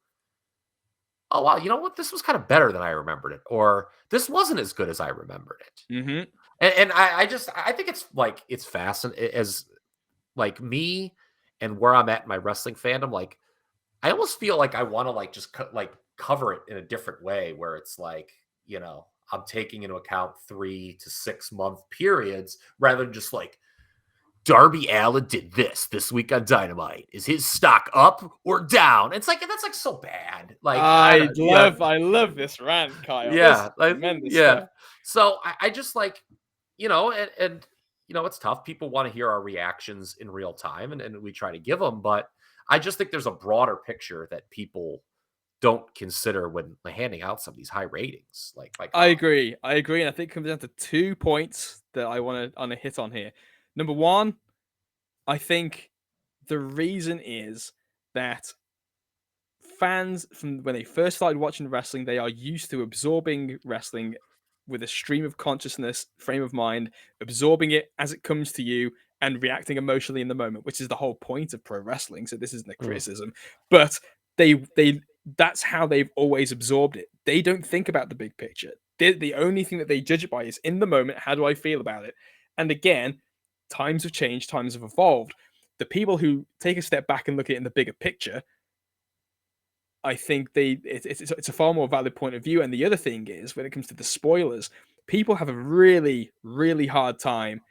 Oh wow, you know what? This was kind of better than I remembered it, or this wasn't as good as I remembered it. Mhm. And I think it's like it's fascinating as like me and where I'm at in my wrestling fandom. Like I almost feel like I want to like just cover it in a different way, where it's like, I'm taking into account 3 to 6 month periods rather than just like Darby Allin did this week on Dynamite. Is his stock up or down? It's like that's like so bad. Like I don't, yeah, I love this rant, Kyle. This is yeah, tremendous yeah. stuff. So I just like, and it's tough. People want to hear our reactions in real time, and we try to give them, but I just think there's a broader picture that people don't consider when handing out some of these high ratings. Like, my I God. agree. I agree, and I think it comes down to 2 points that I wanna hit on here. Number 1, I think the reason is that fans from when they first started watching wrestling, they are used to absorbing wrestling with a stream of consciousness, frame of mind, absorbing it as it comes to you and reacting emotionally in the moment, which is the whole point of pro wrestling. So this isn't a Mm. criticism, but they that's how they've always absorbed it. They don't think about the big picture. The only thing that they judge it by is in the moment, how do I feel about it? And again, times have changed, times have evolved. The people who take a step back and look at it in the bigger picture, I think it's a far more valid point of view. And the other thing is, when it comes to the spoilers, people have a really, really hard time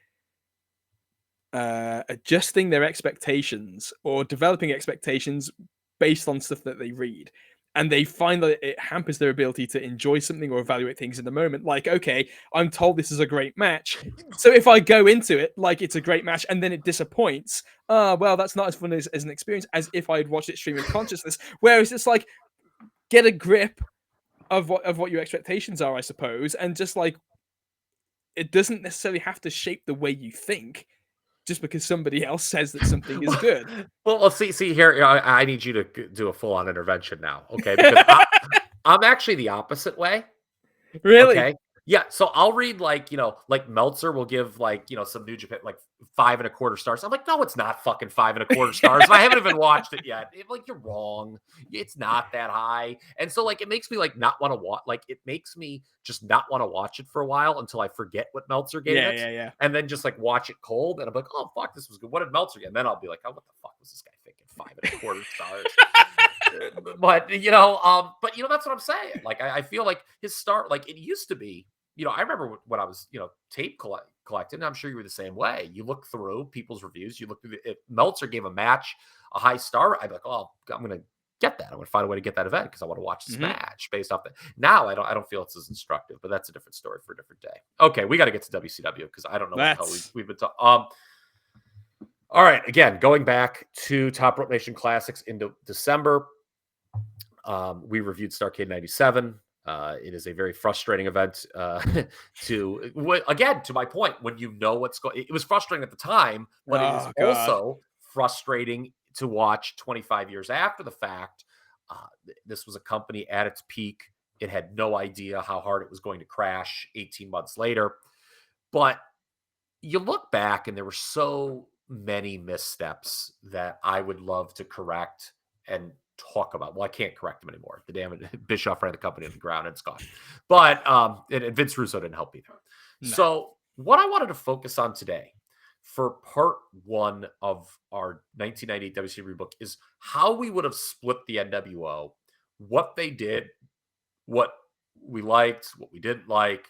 adjusting their expectations or developing expectations based on stuff that they read. And they find that it hampers their ability to enjoy something or evaluate things in the moment. Like, okay, I'm told this is a great match. So if I go into it like it's a great match and then it disappoints, well, that's not as fun as an experience as if I had watched it stream of consciousness. Whereas it's like, get a grip of what your expectations are, I suppose, and just like it doesn't necessarily have to shape the way you think just because somebody else says that something is good. Well, see here. I need you to do a full on intervention now, okay? Because I'm actually the opposite way. Really? Okay. Yeah. So I'll read like Meltzer will give like, some New Japan like 5.25 stars. I'm like, no, it's not fucking 5.25 stars. And I haven't even watched it yet. Like, you're wrong. It's not that high. And so like it makes me like not want to watch, like it makes me just not want to watch it for a while until I forget what Meltzer gave Yeah, it. yeah, yeah. And then just like watch it cold. And I'm like, oh fuck, this was good. What did Meltzer get? And then I'll be like, oh, what the fuck was this guy thinking? 5.25 stars. But that's what I'm saying. Like I feel like his start, like it used to be, I remember when I was, tape collecting. I'm sure you were the same way. You look through people's reviews. You look through if Meltzer gave a match a high star, I'd be like, oh, I'm gonna get that. I'm gonna find a way to get that event because I want to watch this match based off that. Now I don't feel it's as instructive, but that's a different story for a different day. Okay, we got to get to WCW because I don't know what the hell we've been talking. All right. Again, going back to Top Rope Nation Classics into December, we reviewed Starrcade 97. It is a very frustrating event again, to my point, when you know what's going, it was frustrating at the time, but it is Oh god. also frustrating to watch 25 years after the fact. This was a company at its peak. It had no idea how hard it was going to crash 18 months later. But you look back and there were so many missteps that I would love to correct and talk about. Well, I can't correct them anymore. The damn Bischoff ran the company on the ground and it's gone. But and Vince Russo didn't help either. No. So what I wanted to focus on today for part one of our 1998 WCW Rebook is how we would have split the NWO, what they did, what we liked, what we didn't like,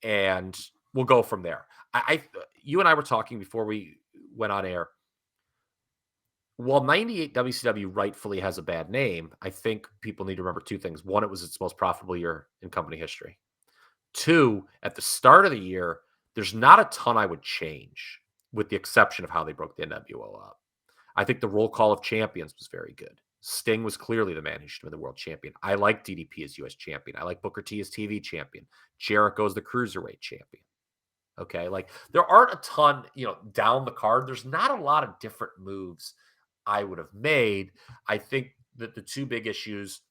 and we'll go from there. You and I were talking before we went on air. While 98 WCW rightfully has a bad name, I think people need to remember two things. One, it was its most profitable year in company history. Two, at the start of the year, there's not a ton I would change, with the exception of how they broke the NWO up. I think the roll call of champions was very good. Sting was clearly the man who should have been the world champion. I like DDP as US champion. I like Booker T as TV champion. Jericho's the cruiserweight champion. Okay. Like there aren't a ton, down the card. There's not a lot of different moves I would have made. I think that the two big issues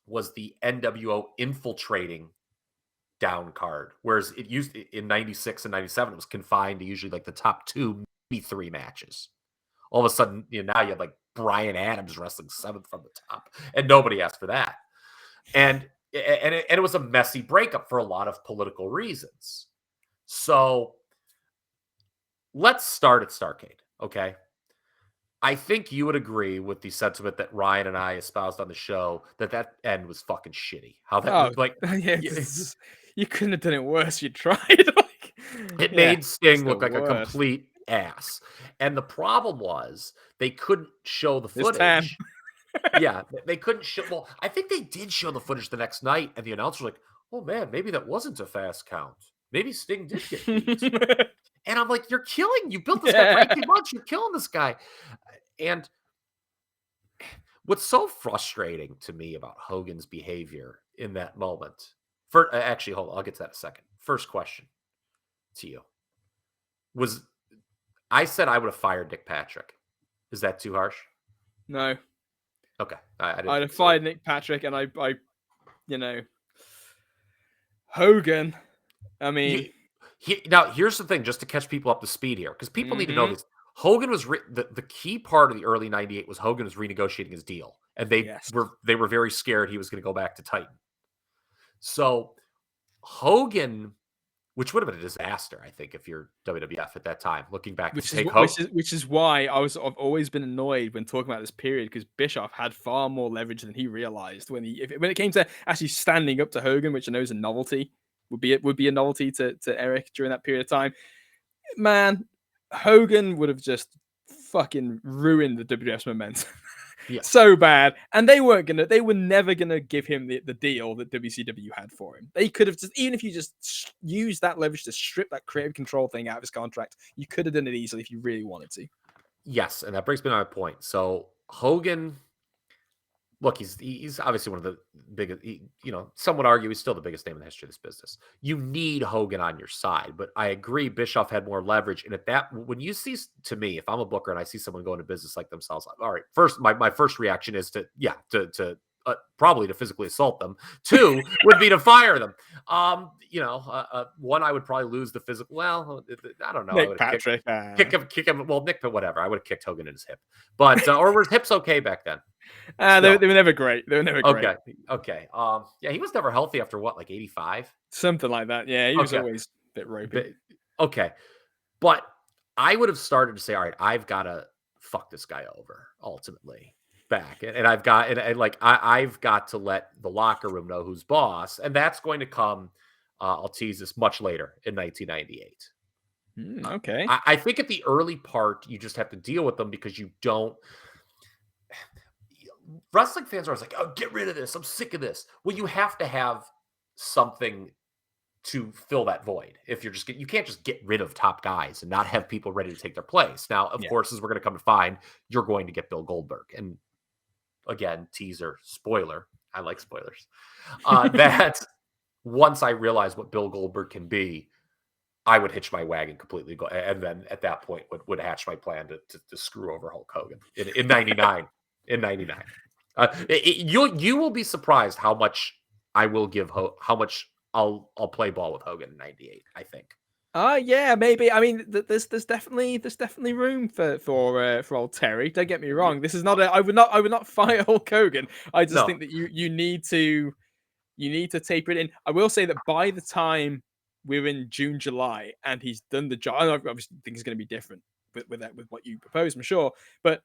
was the NWO infiltrating down card, whereas it used in 96 and 97, it was confined to usually like the top two, maybe three matches. All of a sudden, now you have like Brian Adams wrestling seventh from the top, and nobody asked for that. And it was a messy breakup for a lot of political reasons. So let's start at Starrcade, okay? I think you would agree with the sentiment that Ryan and I espoused on the show that end was fucking shitty. How that Oh, like yeah, you couldn't have done it worse. You tried. Like, it yeah, made it's Sting the look like a worst. complete ass. And the problem was they couldn't show the This time. footage. Yeah, they couldn't show. Well, I think they did show the footage the next night, and the announcer was like, "Oh man, maybe that wasn't a fast count. Maybe Sting did get beat." And I'm like, "You're killing. You built this guy for Yeah. 18 months. You're killing this guy." And what's so frustrating to me about Hogan's behavior in that moment? Actually, hold on. I'll get to that in a second. First question to you was: I said I would have fired Nick Patrick. Is that too harsh? No, Okay, I didn't I'd think have so. fired Nick Patrick, and you know, Hogan. I mean, Now, here's the thing, just to catch people up to speed here, because people need to know mhm, this. Hogan was the key part of the early '98 was Hogan was renegotiating his deal, and yes, they were very scared he was going to go back to Titan. So Hogan, which would have been a disaster, I think, if you're WWF at that time, looking back to take Hogan. which is why I've always been annoyed when talking about this period, because Bischoff had far more leverage than he realized when it came to actually standing up to Hogan, which I know is a novelty, would be a novelty to Eric during that period of time. Man, Hogan would have just fucking ruined the WWF's momentum. Yeah. So bad. And they were never gonna give him the deal that WCW had for him. They could have just, even if you just used that leverage to strip that creative control thing out of his contract, you could have done it easily if you really wanted to. Yes, and that brings me to my point. So Hogan, look, he's obviously one of the biggest. Some would argue he's still the biggest name in the history of this business. You need Hogan on your side, but I agree Bischoff had more leverage. And when you see, to me, if I'm a booker and I see someone go into business like themselves, all right, first my first reaction is to probably to physically assault them. Two would be to fire them. One, I would probably lose the physical. Well, I don't know. I Nick would have Patrick. kick him. Well, Nick, but whatever. I would have kicked Hogan in his hip, but or were his hips okay back then? They were never great. They were never great. Okay. Yeah, he was never healthy after what, like 85? Something like that. Yeah, he was Okay. always a bit ropey. Okay. But I would have started to say, all right, I've got to fuck this guy over ultimately back. And I've got, I've got to let the locker room know who's boss. And that's going to come, I'll tease this, much later in 1998. Okay. I think at the early part, you just have to deal with them because you don't. Wrestling fans are always like, oh, get rid of this. I'm sick of this. Well, you have to have something to fill that void. If you're you can't just get rid of top guys and not have people ready to take their place. Now, of Yeah. course, as we're going to come to find, you're going to get Bill Goldberg. And again, teaser, spoiler. I like spoilers. That once I realize what Bill Goldberg can be, I would hitch my wagon completely. And then at that point would hatch my plan to screw over Hulk Hogan in 99. In 99. You will be surprised how much I will give how much I'll play ball with Hogan in 98, I think. Yeah, maybe. I mean, there's definitely room for old Terry. Don't get me wrong. This is not I would not fight Hulk Hogan. I just No. think that you need to taper it in. I will say that by the time we're in June, July, and he's done the job, I obviously think it's going to be different with what you propose, I'm sure. But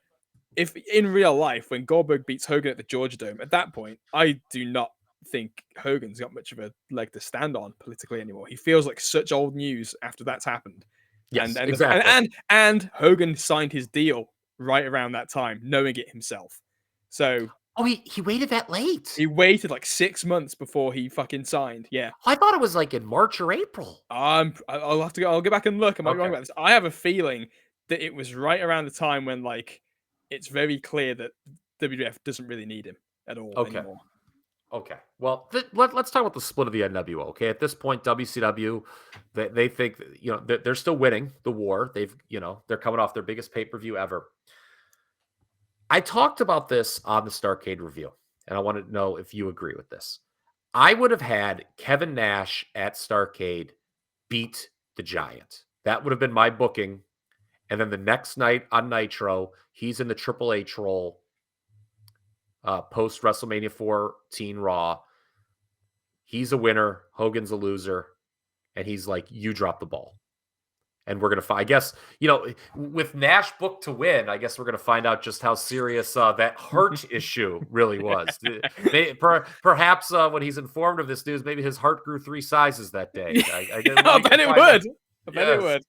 if in real life, when Goldberg beats Hogan at the Georgia Dome, at that point, I do not think Hogan's got much of a leg to stand on politically anymore. He feels like such old news after that's happened. Yes, And exactly. and Hogan signed his deal right around that time, knowing it himself. So Oh, he waited that late. he waited like 6 months before he fucking signed. Yeah. I thought it was like in March or April. I'll have to go. I'll go back and look. I might be wrong Okay. about this. I have a feeling that it was right around the time when like it's very clear that WWF doesn't really need him at all Okay. anymore. Okay. Well, let's talk about the split of the NWO. Okay. At this point, WCW, they think they're still winning the war. They're coming off their biggest pay-per-view ever. I talked about this on the Starrcade review, and I want to know if you agree with this. I would have had Kevin Nash at Starrcade beat the Giant. That would have been my booking. And then the next night on Nitro, he's in the Triple H role post WrestleMania 14 Raw. He's a winner. Hogan's a loser. And he's like, you drop the ball. And we're going to find, I guess, with Nash booked to win, I guess we're going to find out just how serious that heart issue really was. Perhaps when he's informed of this news, maybe his heart grew 3 sizes that day. I bet it would. I bet it would.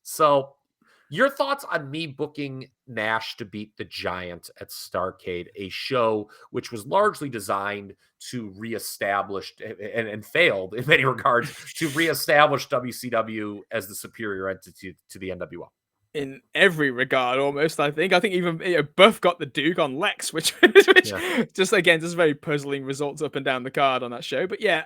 So, your thoughts on me booking Nash to beat the Giant at Starrcade, a show which was largely designed to reestablish and failed in many regards to reestablish WCW as the superior entity to the NWO? In every regard, almost. I think even Buff got the Duke on Lex, which just very puzzling results up and down the card on that show. But yeah,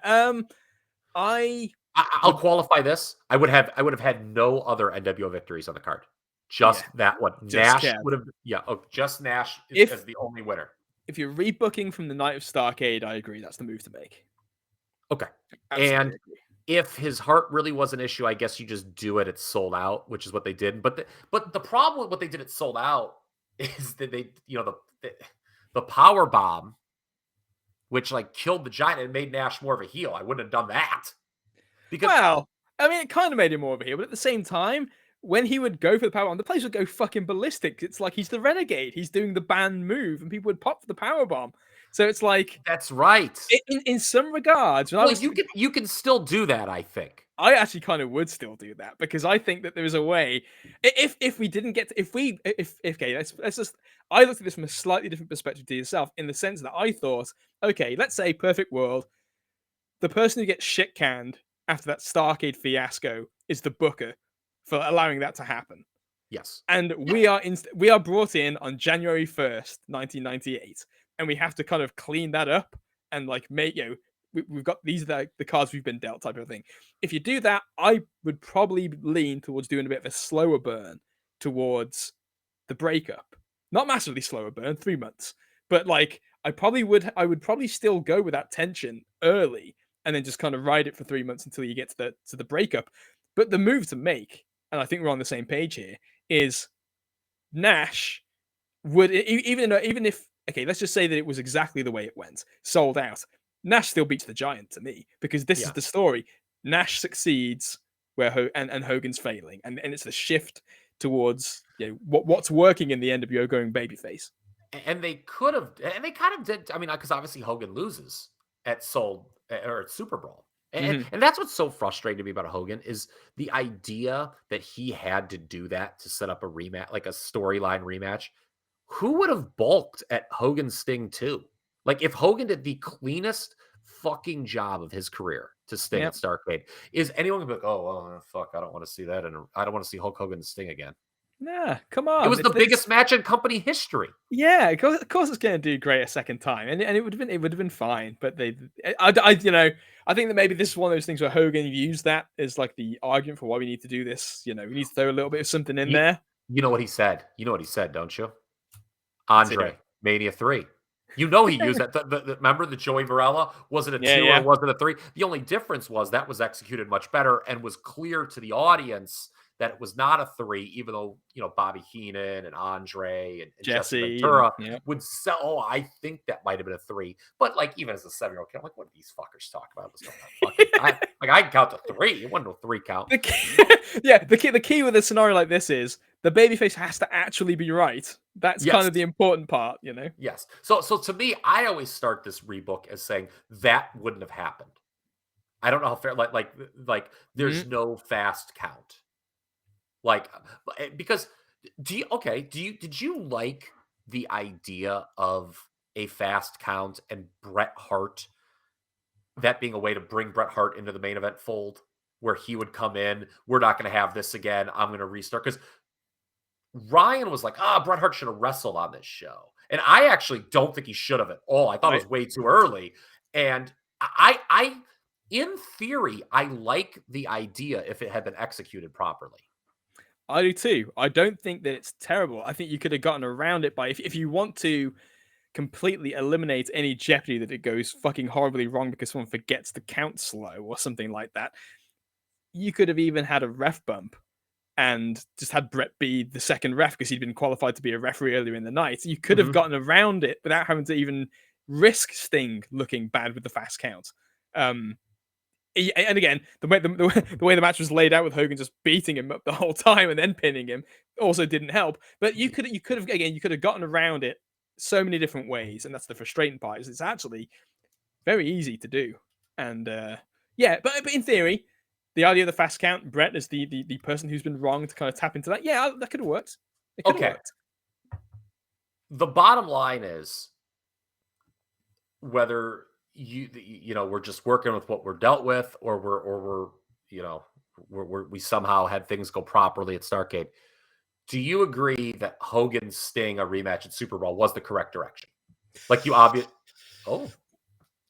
I'll qualify this. I would have had no other NWO victories on the card. Just that one. Nash would have. Yeah. Oh, just Nash as the only winner. If you're rebooking from the night of Starrcade, I agree. That's the move to make. Okay. Absolutely and agree. If his heart really was an issue, I guess you just do it. It's sold out, which is what they did. But the problem with what they did, it's sold out, is that they, the power bomb, which like killed the Giant and made Nash more of a heel. I wouldn't have done that. Well, I mean, it kind of made him more of a heel, but at the same time, when he would go for the powerbomb, the place would go fucking ballistic. It's like he's the renegade. He's doing the banned move, and people would pop for the powerbomb. So it's like that's right. In some regards, you can still do that. I think I actually kind of would still do that because I think that there is a way. If we didn't get to, okay, let's just. I looked at this from a slightly different perspective to yourself, in the sense that I thought, okay, let's say perfect world, the person who gets shit canned after that Starrcade fiasco is the booker for allowing that to happen. Yes. And we are brought in on January 1st, 1998, and we have to kind of clean that up and like make, we've got these are the cards we've been dealt type of thing. If you do that, I would probably lean towards doing a bit of a slower burn towards the breakup. Not massively slower burn, 3 months, but like I would probably still go with that tension early and then just kind of ride it for 3 months until you get to the breakup. But the move to make, and I think we're on the same page here, is Nash would, even if, okay, let's just say that it was exactly the way it went, sold out. Nash still beats the Giant to me, because this is the story. Nash succeeds where and Hogan's failing, and it's the shift towards what's working in the NWO going babyface. And they could have, and they kind of did. I mean, because obviously Hogan loses at Super Bowl. And that's what's so frustrating to me about Hogan is the idea that he had to do that to set up a rematch, like a storyline rematch. Who would have balked at Hogan Sting 2? Like if Hogan did the cleanest fucking job of his career to Sting at Yep. Starrcade. Is anyone gonna be like, oh well, fuck, I don't want to see that, and I don't want to see Hulk Hogan and Sting again? Nah, come It on. was the It's biggest match in company history. yeah, of course it's going to do great a second time, and it would have been fine. But I think that maybe this is one of those things where Hogan used that as like the argument for why we need to do this. You know, we need to throw a little bit of something in You, there. you know what he said? You know what he said, don't you? Let's hear it. Andre, Mania 3. You know he used that. Remember the Joey Varela? Was it a Yeah, 2 or yeah. was it a 3? The only difference was that was executed much better and was clear to the audience that it was not a 3, even though, Bobby Heenan and Andre and Jesse Jesse and Ventura yeah. would sell, oh, I think that might have been a 3. But like, even as a 7-year-old kid, I'm like, what are these fuckers talking about? What's going on? I can count to 3. It wasn't no 3 count. The key, yeah, the key with a scenario like this is the babyface has to actually be right. That's kind Yes. of the important part, Yes. So to me, I always start this rebook as saying that wouldn't have happened. I don't know how fair, like there's Mhm. no fast count. Because did you like the idea of a fast count and Bret Hart, that being a way to bring Bret Hart into the main event fold where he would come in, we're not going to have this again, I'm going to restart? Because Ryan was like, Bret Hart should have wrestled on this show. And I actually don't think he should have at all. I thought it I was way too early. And I in theory, I like the idea if it had been executed properly. I do too. I don't think that it's terrible. I think you could have gotten around it by if you want to completely eliminate any jeopardy that it goes fucking horribly wrong because someone forgets to count slow or something like that. You could have even had a ref bump and just had Brett be the second ref because he'd been qualified to be a referee earlier in the night. You could have gotten around it without having to even risk Sting looking bad with the fast count. And again, the way the match was laid out with Hogan just beating him up the whole time and then pinning him also didn't help. But you could have gotten around it so many different ways, and that's the frustrating part. Is it's actually very easy to do, and yeah. But in theory, the idea of the fast count, Brett is the person who's been wrong to kind of tap into that. Yeah, that could have worked. It could have Okay. worked. The bottom line is whether we're just working with what we're dealt with, or we somehow had things go properly at Starrcade. Do you agree that Hogan Sting a rematch at Super Bowl was the correct direction? Like you obvious. Oh,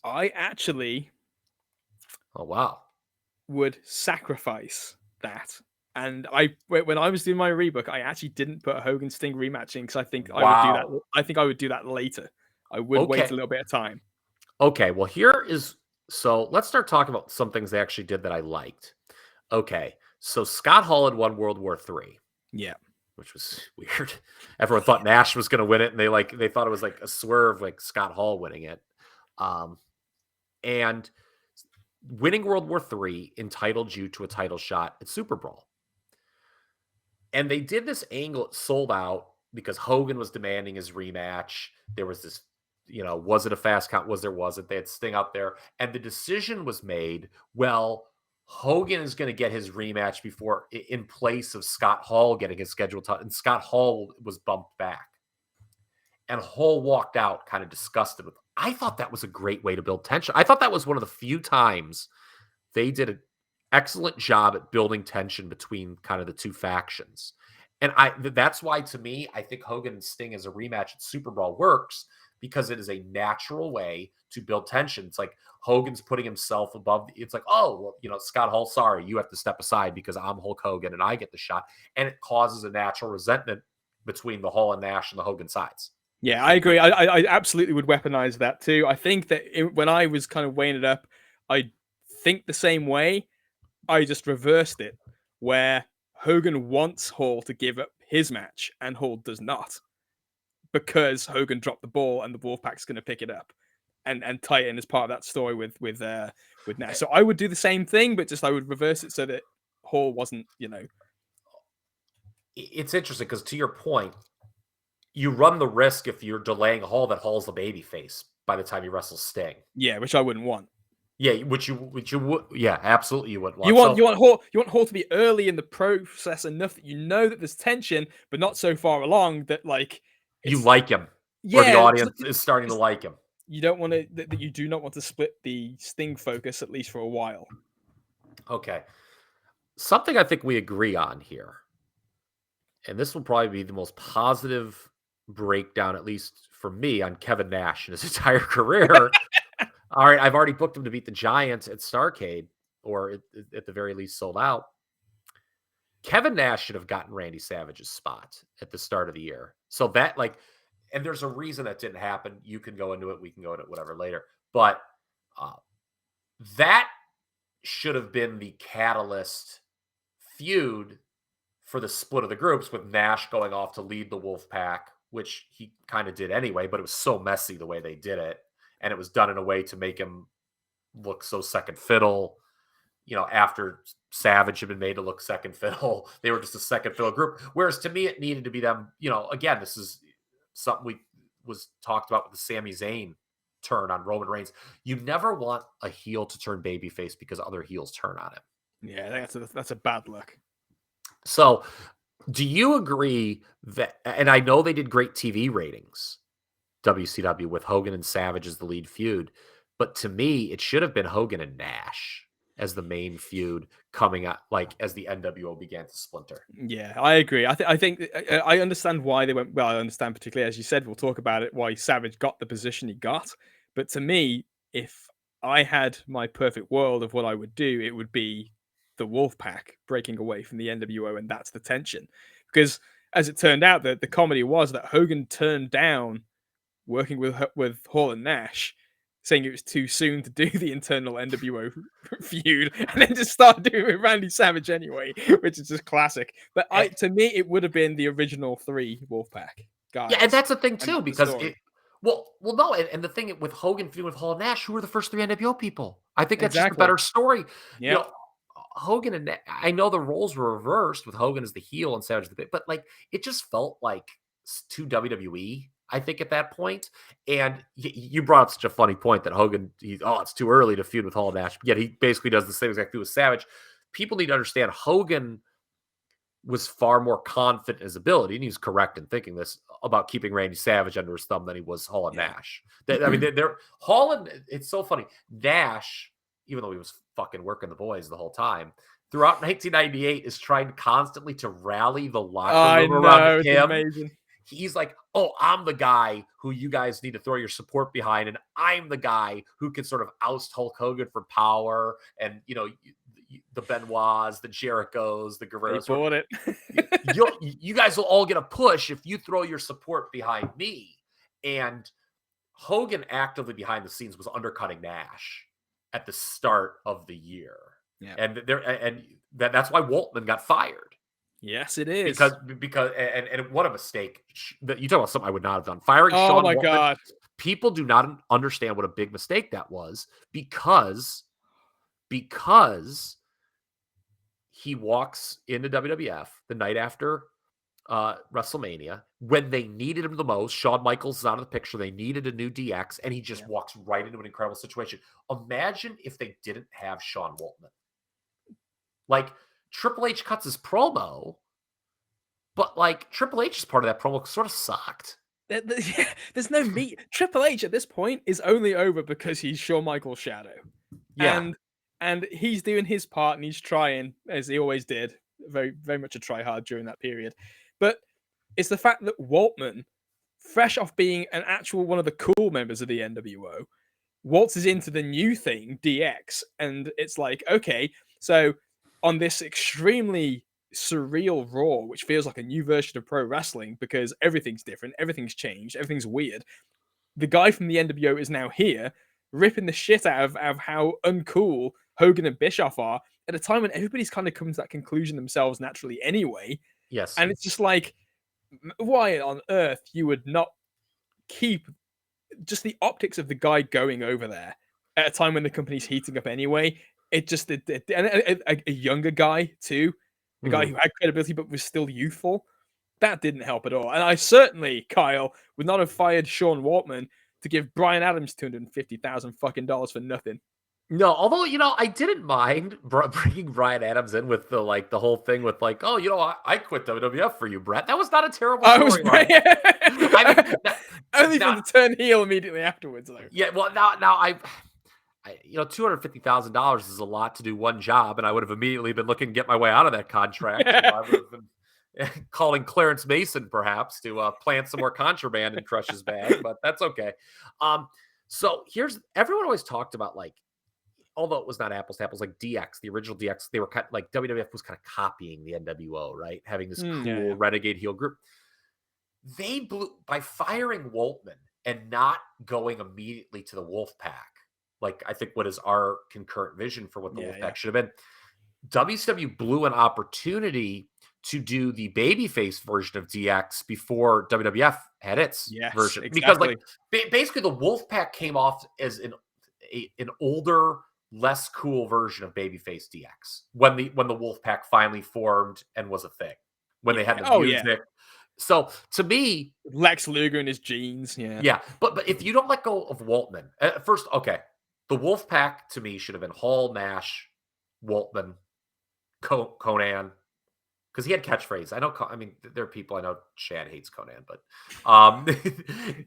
I actually oh wow. would sacrifice that. And when I was doing my rebook, I actually didn't put a Hogan Sting rematch in because I think I would do that. Wow. I think I would do that later. I would wait a little bit of time. Okay, well so let's start talking about some things they actually did that I liked. Okay, so Scott Hall had won World War III. Yeah, which was weird. Everyone thought Nash was going to win it, and they thought it was like a swerve, like Scott Hall winning it. And winning World War III entitled you to a title shot at Super Bowl. And they did this angle, it sold out because Hogan was demanding his rematch. There was this, was it a fast count? Wasn't? They had Sting up there. And the decision was made, well, Hogan is going to get his rematch in place of Scott Hall getting his scheduled time. And Scott Hall was bumped back. And Hall walked out kind of disgusted with it. I thought that was a great way to build tension. I thought that was one of the few times they did an excellent job at building tension between kind of the two factions. And that's why, to me, I think Hogan and Sting as a rematch at Super Bowl works because it is a natural way to build tension. It's like Hogan's putting himself above. It's like, oh, well, Scott Hall, sorry, you have to step aside because I'm Hulk Hogan and I get the shot. And it causes a natural resentment between the Hall and Nash and the Hogan sides. Yeah, I agree. I absolutely would weaponize that too. I think that when I was kind of weighing it up, I think the same way. I just reversed it, where Hogan wants Hall to give up his match, and Hall does not, because Hogan dropped the ball, and the Wolfpack's going to pick it up, and tie it in as part of that story with Nash. So I would do the same thing, but just I would reverse it so that Hall wasn't, It's interesting because, to your point, you run the risk if you're delaying Hall that Hall's the babyface by the time he wrestles Sting. Yeah, which I wouldn't want. Yeah, which you would. Yeah, absolutely, you wouldn't want. You want Hall to be early in the process enough that you know that there's tension, but not so far along that like you like him, yeah, or the audience is starting to like him. you don't want to that you do not want to split the Sting focus, at least for a while. Okay. Something I think we agree on here, and this will probably be the most positive breakdown, at least for me, on Kevin Nash in his entire career. All right, I've already booked him to beat the Giants at Starrcade, or at the very least sold out. Kevin Nash should have gotten Randy Savage's spot at the start of the year. So that, like, and there's a reason that didn't happen. You can go into it. We can go into it, whatever, later. But uh, that should have been the catalyst feud for the split of the groups, with Nash going off to lead the Wolfpack, which he kind of did anyway, but it was so messy the way they did it. And it was done in a way to make him look so second fiddle. You know, after Savage had been made to look second fiddle, they were just a second fiddle group. Whereas to me, it needed to be them. You know, again, this is something we was talked about with the Sami Zayn turn on Roman Reigns. You never want a heel to turn babyface because other heels turn on him. Yeah, that's a bad look. So, do you agree that? And I know they did great TV ratings, WCW, with Hogan and Savage as the lead feud, but to me, it should have been Hogan and Nash as the main feud coming up, like as the NWO began to splinter. Yeah, I agree. I think I understand why they went. Well, I understand particularly, as you said, we'll talk about it, why Savage got the position he got. But to me, if I had my perfect world of what I would do, it would be the Wolfpack breaking away from the NWO, and that's the tension. Because as it turned out, the comedy was that Hogan turned down working with Hall and Nash, saying it was too soon to do the internal NWO feud, and then just start doing it with Randy Savage anyway, which is just classic. But to me, it would have been the original 3 Wolfpack guys. Yeah, and that's the thing too, because story. no, and the thing with Hogan feuding with Hall and Nash, who were the first 3 NWO people? I think that's just a Exactly. better story. Yeah. You know, Hogan and I know the roles were reversed with Hogan as the heel and Savage the, but like it just felt like too WWE. I think at that point, and you brought up such a funny point that Hogan, it's too early to feud with Hall and Nash. Yet he basically does the same exact thing with Savage. People need to understand Hogan was far more confident in his ability, and he was correct in thinking this about keeping Randy Savage under his thumb than he was Hall and Nash. I mean, they're Hall and it's so funny. Nash, even though he was fucking working the boys the whole time, throughout 1998 is trying constantly to rally the locker room around him. Amazing. He's like, oh, I'm the guy who you guys need to throw your support behind, and I'm the guy who can sort of oust Hulk Hogan for power, and you know, the Benoits, the Jerichos, the Guerreros. They bought it. You guys will all get a push if you throw your support behind me. And Hogan actively behind the scenes was undercutting Nash at the start of the year. Yeah. And that's why Waltman got fired. Yes, it is. Because and what a mistake. You talk about something I would not have done. Firing oh Sean my Waltman. God. People do not understand what a big mistake that was because he walks into WWF the night after WrestleMania when they needed him the most. Shawn Michaels is out of the picture. They needed a new DX, and he just walks right into an incredible situation. Imagine if they didn't have Sean Waltman. Like, Triple H cuts his promo, but like Triple H's part of that promo sort of sucked. There's no meat. Triple H at this point is only over because he's Shawn Michaels' shadow. Yeah. And he's doing his part, and he's trying, as he always did, very, very much a try hard during that period. But it's the fact that Waltman, fresh off being an actual one of the cool members of the NWO, waltzes into the new thing, DX, and it's like, okay, so on this extremely surreal Raw, which feels like a new version of pro wrestling because everything's different, everything's changed, everything's weird. The guy from the NWO is now here, ripping the shit out of how uncool Hogan and Bischoff are at a time when everybody's kind of come to that conclusion themselves naturally anyway. Yes. And it's just like, why on earth you would not keep just the optics of the guy going over there at a time when the company's heating up anyway. It just, and a younger guy too, a guy who had credibility but was still youthful. That didn't help at all. And I certainly, Kyle, would not have fired Sean Waltman to give Brian Adams $250,000 fucking dollars for nothing. No, although, I didn't mind bringing Brian Adams in with the whole thing with like, oh, I quit WWF for you, Brett. That was not a terrible I was storyline. I mean, only for now, the turn heel immediately afterwards, though. yeah, well, now $250,000 is a lot to do one job, and I would have immediately been looking to get my way out of that contract. I would have been calling Clarence Mason perhaps to plant some more contraband in Crush's bag, but that's okay. Um, so everyone always talked about like, although it was not apples to apples, like DX, the original DX, they were kind of like WWF was kind of copying the NWO, right? Having this Yeah, cool yeah. renegade heel group. They blew by firing Waltman and not going immediately to the Wolf Pack. Like I think what is our concurrent vision for what the Yeah, Wolf yeah. Pack should have been. WCW blew an opportunity to do the babyface version of DX before WWF had its Yes, version, because like exactly. basically the Wolf Pack came off as an older, less cool version of babyface DX when the Wolf Pack finally formed and was a thing, when they had Yeah. the Oh, yeah. music. So to me, Lex Luger in his jeans. Yeah. yeah, but if you don't let go of Waltman, first, okay, the Wolf Pack to me should have been Hall, Nash, Waltman, Conan, because he had catchphrase. I know. I mean, there are people I know. Chad hates Conan, but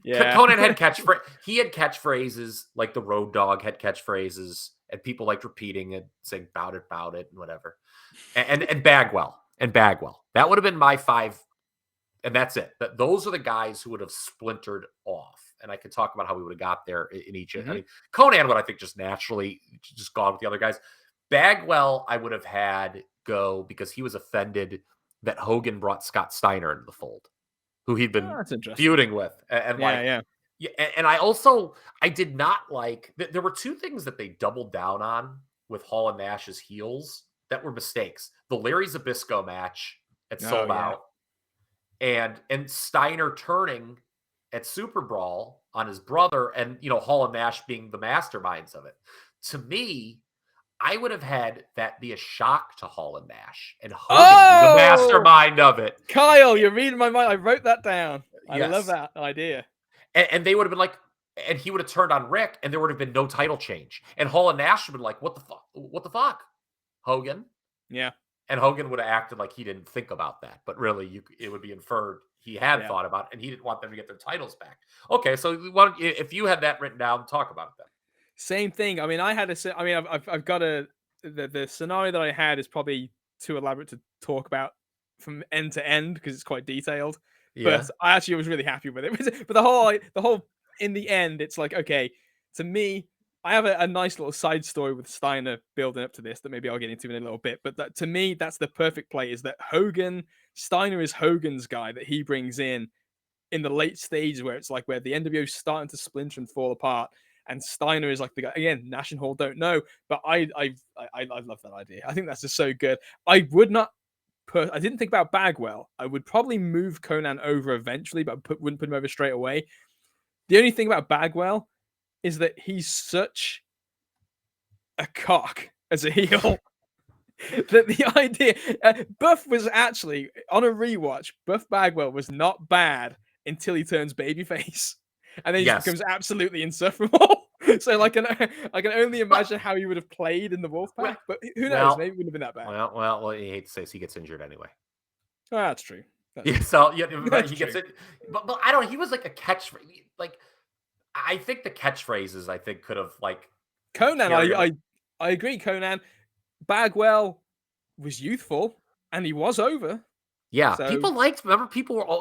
Yeah. Conan had catchphrase. He had catchphrases like the Road Dog had catchphrases, and people liked repeating it, saying "bout it," and whatever. And Bagwell. That would have been my five, and that's it. Those are the guys who would have splintered off. And I could talk about how we would have got there in each. I Mhm. mean, Conan would I think just naturally just gone with the other guys. Bagwell, I would have had go because he was offended that Hogan brought Scott Steiner into the fold, who he'd Oh, been that's interesting. feuding with, and Yeah, like, yeah. yeah, and I did not like. There were two things that they doubled down on with Hall and Nash's heels that were mistakes: the Larry Zbyszko match at Oh, Sold yeah. Out, and Steiner turning at Super Brawl on his brother, and Hall and Nash being the masterminds of it. To me, I would have had that be a shock to Hall and Nash, and Hogan be the Oh! mastermind of it. Kyle, you're reading my mind. I wrote that down. I love Yes, that idea. and they would have been like, and he would have turned on Rick, and there would have been no title change, and Hall and Nash would have been like, "What the fuck? What the fuck, Hogan?" Yeah, And Hogan would have acted like he didn't think about that, but really, it would be inferred he had yeah. thought about it, and he didn't want them to get their titles back. Okay, so if you had that written down, talk about it then. Same thing. I mean, I had a. I mean, I've got a. The scenario that I had is probably too elaborate to talk about from end to end because it's quite detailed. But Yeah. I actually was really happy with it. But the whole in the end, it's like okay. To me, I have a nice little side story with Steiner building up to this that maybe I'll get into in a little bit. But that to me, that's the perfect play. Is that Steiner is Hogan's guy that he brings in the late stages where it's like where the NWO is starting to splinter and fall apart, and Steiner is like the guy again. Nash and Hall don't know, but I love that idea. I think that's just so good. I would not put. I didn't think about Bagwell. I would probably move Conan over eventually, but wouldn't put him over straight away. The only thing about Bagwell is that he's such a cock as a heel. That the idea Buff was actually on a rewatch. Buff Bagwell was not bad until he turns babyface, and then he just Yes. becomes absolutely insufferable. So I can only But imagine how he would have played in the well, Wolfpack, but who knows? well, Maybe it wouldn't have been that bad. you hate to say this, he gets injured anyway. Oh, that's true. That's Yeah, true. so yeah, right, That's he gets true. it, but I don't know. He was like a catchphrase. Like I think the catchphrases, I think could have like Conan, carried him. I agree. Conan Bagwell was youthful and he was over. Yeah, So people liked. Remember,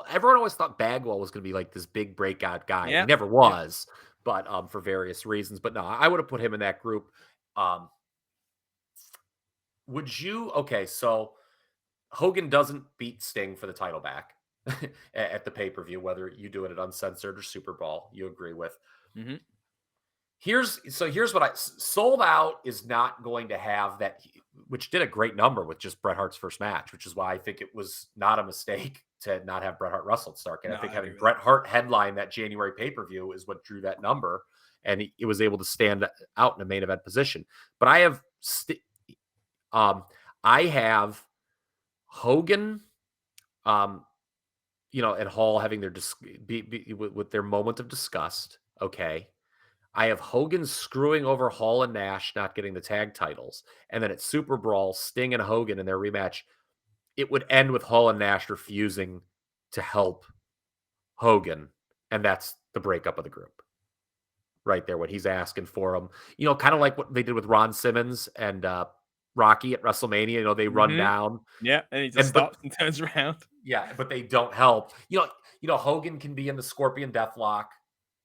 everyone always thought Bagwell was going to be like this big breakout guy, and he yeah, never yeah. was. But for various reasons. But no, I would have put him in that group. Um, would you? Okay, so Hogan doesn't beat Sting for the title back at the pay per view, whether you do it at Uncensored or Super Bowl. You agree with? Hmm. Here's what Sold Out is not going to have that, which did a great number with just Bret Hart's first match, which is why I think it was not a mistake to not have Bret Hart wrestle at Starrcade. No, I think I agree having with that. Bret Hart headline that January pay-per-view is what drew that number, and he was able to stand out in a main event position. But um I have Hogan, and Hall having their with their moment of disgust. Okay. I have Hogan screwing over Hall and Nash, not getting the tag titles. And then at Super Brawl, Sting and Hogan in their rematch, it would end with Hall and Nash refusing to help Hogan. And that's the breakup of the group right there, when he's asking for him. Kind of like what they did with Ron Simmons and Rocky at WrestleMania. They run Mm-hmm. down. Yeah, and he just And but stops and turns around. yeah, but they don't help. Hogan can be in the Scorpion Deathlock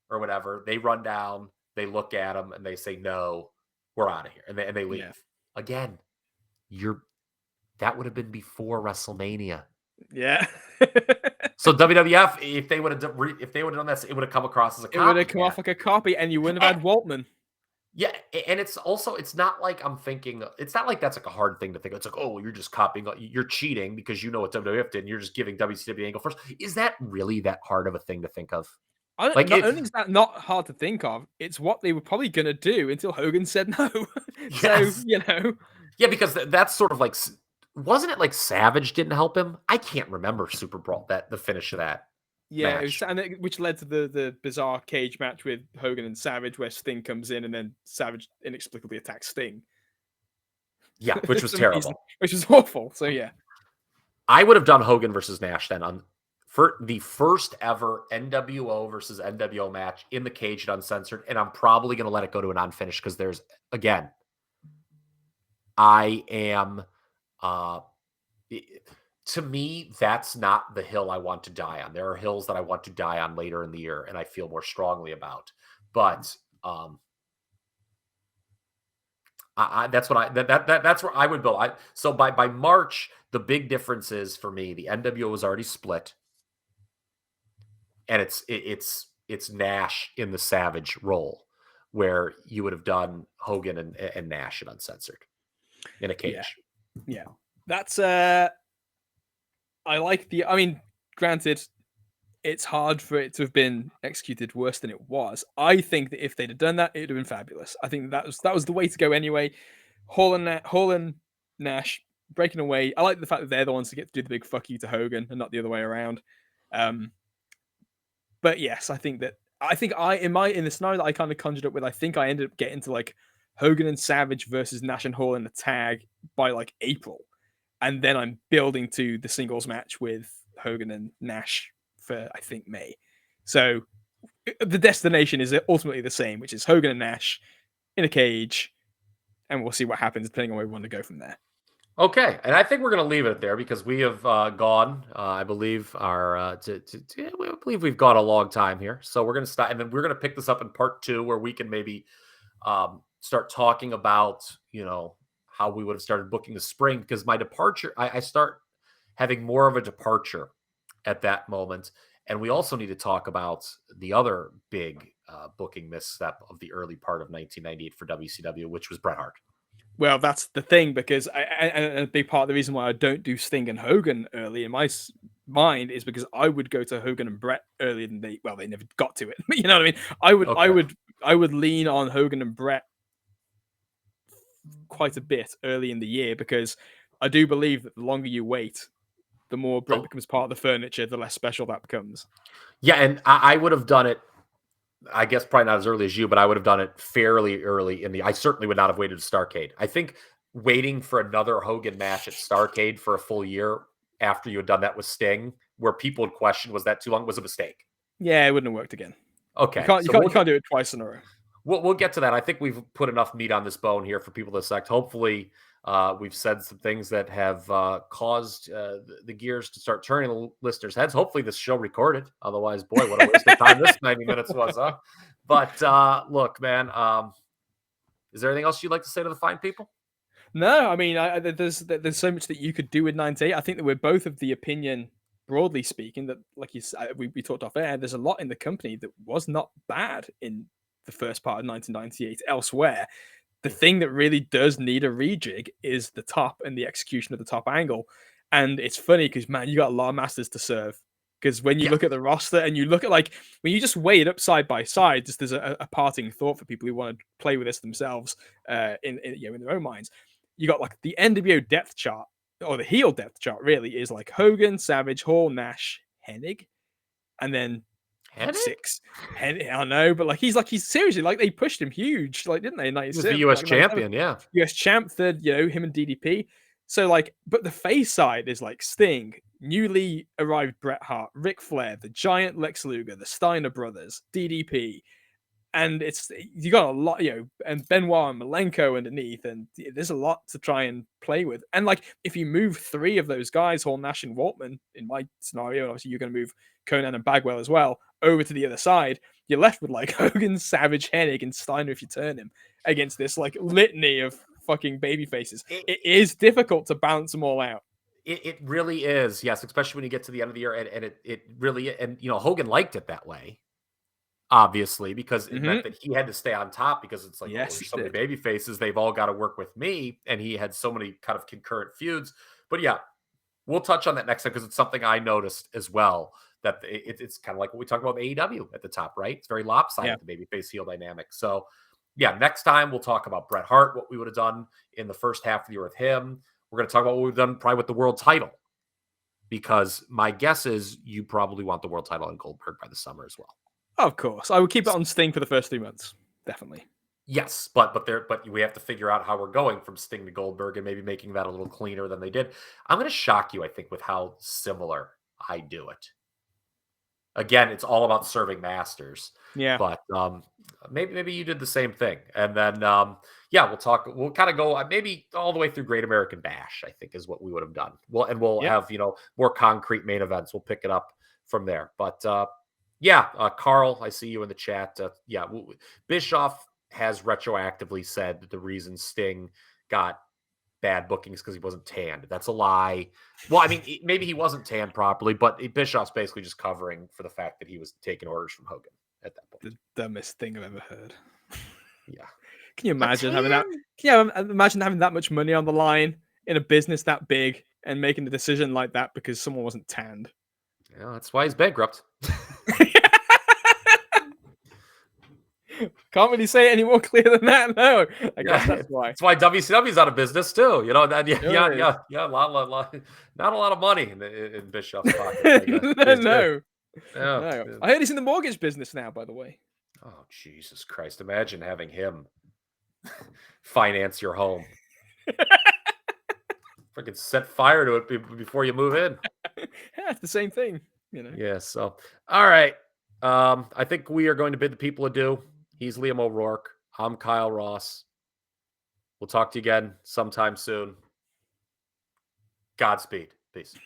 or whatever. They run down, they look at him, and they say, "No, we're out of here," and they leave. Yeah. Again, that would have been before WrestleMania. Yeah. So WWF, if they would have done this, it would have come across as a It would have come copycat. off like a copy, and you wouldn't have had Waltman. Yeah, and it's not like I'm thinking. It's not like that's like a hard thing to think. It's like, oh, you're just copying. You're cheating because you know what WWF did, and you're just giving WCW angle first. Is that really that hard of a thing to think of? Like Not only is that not hard to think of, it's what they were probably going to do until Hogan said no. So, yes, yeah, because that's sort of like, wasn't it like Savage didn't help him? I can't remember Super Brawl, the finish of that yeah, match. which led to the bizarre cage match with Hogan and Savage, where Sting comes in and then Savage inexplicably attacks Sting. Yeah, which was terrible. Which was awful. So yeah, I would have done Hogan versus Nash then for the first ever NWO versus NWO match in the cage and uncensored, and I'm probably going to let it go to an unfinished because there's, again, I am, to me, that's not the hill I want to die on. There are hills that I want to die on later in the year, and I feel more strongly about. But that's what that's where I would build. So by March, the big difference is for me, the NWO was already split, and it's Nash in the Savage role, where you would have done Hogan and Nash and uncensored in a cage. Yeah. That's I like I mean, granted, it's hard for it to have been executed worse than it was. I think that if they'd have done that, it would have been fabulous. I think that was the way to go anyway. Hall and Nash breaking away. I like the fact that they're the ones to get to do the big fuck you to Hogan and not the other way around. But yes, I think in the scenario that I kind of conjured up with, I think I ended up getting to like Hogan and Savage versus Nash and Hall in the tag by like April. And then I'm building to the singles match with Hogan and Nash for, I think, May. So the destination is ultimately the same, which is Hogan and Nash in a cage, and we'll see what happens depending on where we want to go from there. Okay, and I think we're going to leave it there because we have gone. I believe we believe we've gone a long time here, so we're going to stop, and then we're going to pick this up in part 2, where we can maybe start talking about how we would have started booking the spring, because my departure, I start having more of a departure at that moment. And we also need to talk about the other big booking misstep of the early part of 1998 for WCW, which was Bret Hart. Well, that's the thing, because a big part of the reason why I don't do Sting and Hogan early in my mind is because I would go to Hogan and Bret earlier than they never got to it. You know what I mean? I would lean on Hogan and Bret quite a bit early in the year, because I do believe that the longer you wait, the more Bret becomes part of the furniture, the less special that becomes. Yeah, and I would have done it, I guess probably not as early as you, but I would have done it fairly early I certainly would not have waited to Starrcade. I think waiting for another Hogan match at Starrcade for a full year after you had done that with Sting, where people would question, was that too long, was a mistake. Yeah, it wouldn't have worked again. Okay. You can't do it twice in a row. We'll get to that. I think we've put enough meat on this bone here for people to select. Hopefully, we've said some things that have caused the gears to start turning the listeners' heads. Hopefully, this show recorded. Otherwise, boy, what a waste of time this 90 minutes was, huh? But look, man, is there anything else you'd like to say to the fine people? No, I mean, there's so much that you could do with 98. I think that we're both of the opinion, broadly speaking, that, like you said, we talked off air, there's a lot in the company that was not bad in the first part of 1998 elsewhere. The thing that really does need a rejig is the top and the execution of the top angle. And it's funny because, man, you got a lot of masters to serve. Because when you look at the roster and you look at, like, when you just weigh it up side by side, just as a parting thought for people who want to play with this themselves in their own minds, you got like the NWO depth chart, or the heel depth chart really, is like Hogan, Savage, Hall, Nash, Hennig, and then Headache? 6. I know, but he's seriously they pushed him huge, didn't they? In He was the 96, US 97. champion, yeah. US champ, third, him and DDP. So but the face side is Sting, newly arrived Bret Hart, Ric Flair, the Giant Lex Luger, the Steiner brothers, DDP, and you got a lot, and Benoit and Malenko underneath, and there's a lot to try and play with. And if you move 3 of those guys, Hall, Nash, and Waltman, in my scenario, and obviously you're going to move Conan and Bagwell as well over to the other side, you're left with Hogan, Savage, Hennig, and Steiner if you turn him against this litany of fucking baby faces. It, It is difficult to balance them all out. it really is, yes, especially when you get to the end of the year, and it really, and Hogan liked it that way, obviously, because it meant that he had to stay on top, because it's oh, Yes, there's he so many did. baby faces, they've all got to work with me, and he had so many kind of concurrent feuds. But yeah, we'll touch on that next time, because it's something I noticed as well, that it's kind of like what we talked about with AEW at the top, right? It's very Yeah. lopsided, the baby face heel dynamic. So yeah, next time we'll talk about Bret Hart, what we would have done in the first half of the year with him. We're going to talk about what we've done probably with the world title, because my guess is you probably want the world title on Goldberg by the summer as well. Of course. I would keep it on Sting for the first 3 months. Definitely. Yes, but we have to figure out how we're going from Sting to Goldberg, and maybe making that a little cleaner than they did. I'm going to shock you, I think, with how similar I do it. Again, it's all about serving masters. Yeah. But maybe you did the same thing. And then yeah, we'll kind of go maybe all the way through Great American Bash, I think, is what we would have done. We'll Yep. have, more concrete main events. We'll pick it up from there. But yeah, Carl, I see you in the chat. Yeah, Bischoff has retroactively said that the reason Sting got bad bookings because he wasn't tanned. That's a lie. Well, I mean, maybe he wasn't tanned properly, but Bischoff's basically just covering for the fact that he was taking orders from Hogan at that point. The dumbest thing I've ever heard. Yeah. Can you imagine having that? Can you imagine having that much money on the line in a business that big and making a decision like that because someone wasn't tanned? Yeah, that's why he's bankrupt. Can't really say it any more clear than that. No, I guess that's why. That's why WCW's out of business too. That Sure yeah, a lot, not a lot of money in Bischoff's pocket. I guess. No. Yeah. I heard he's in the mortgage business now, by the way. Oh, Jesus Christ! Imagine having him finance your home. Freaking set fire to it before you move in. Yeah, it's the same thing, Yeah. So, all right. I think we are going to bid the people adieu. He's Liam O'Rourke. I'm Kyle Ross. We'll talk to you again sometime soon. Godspeed. Peace.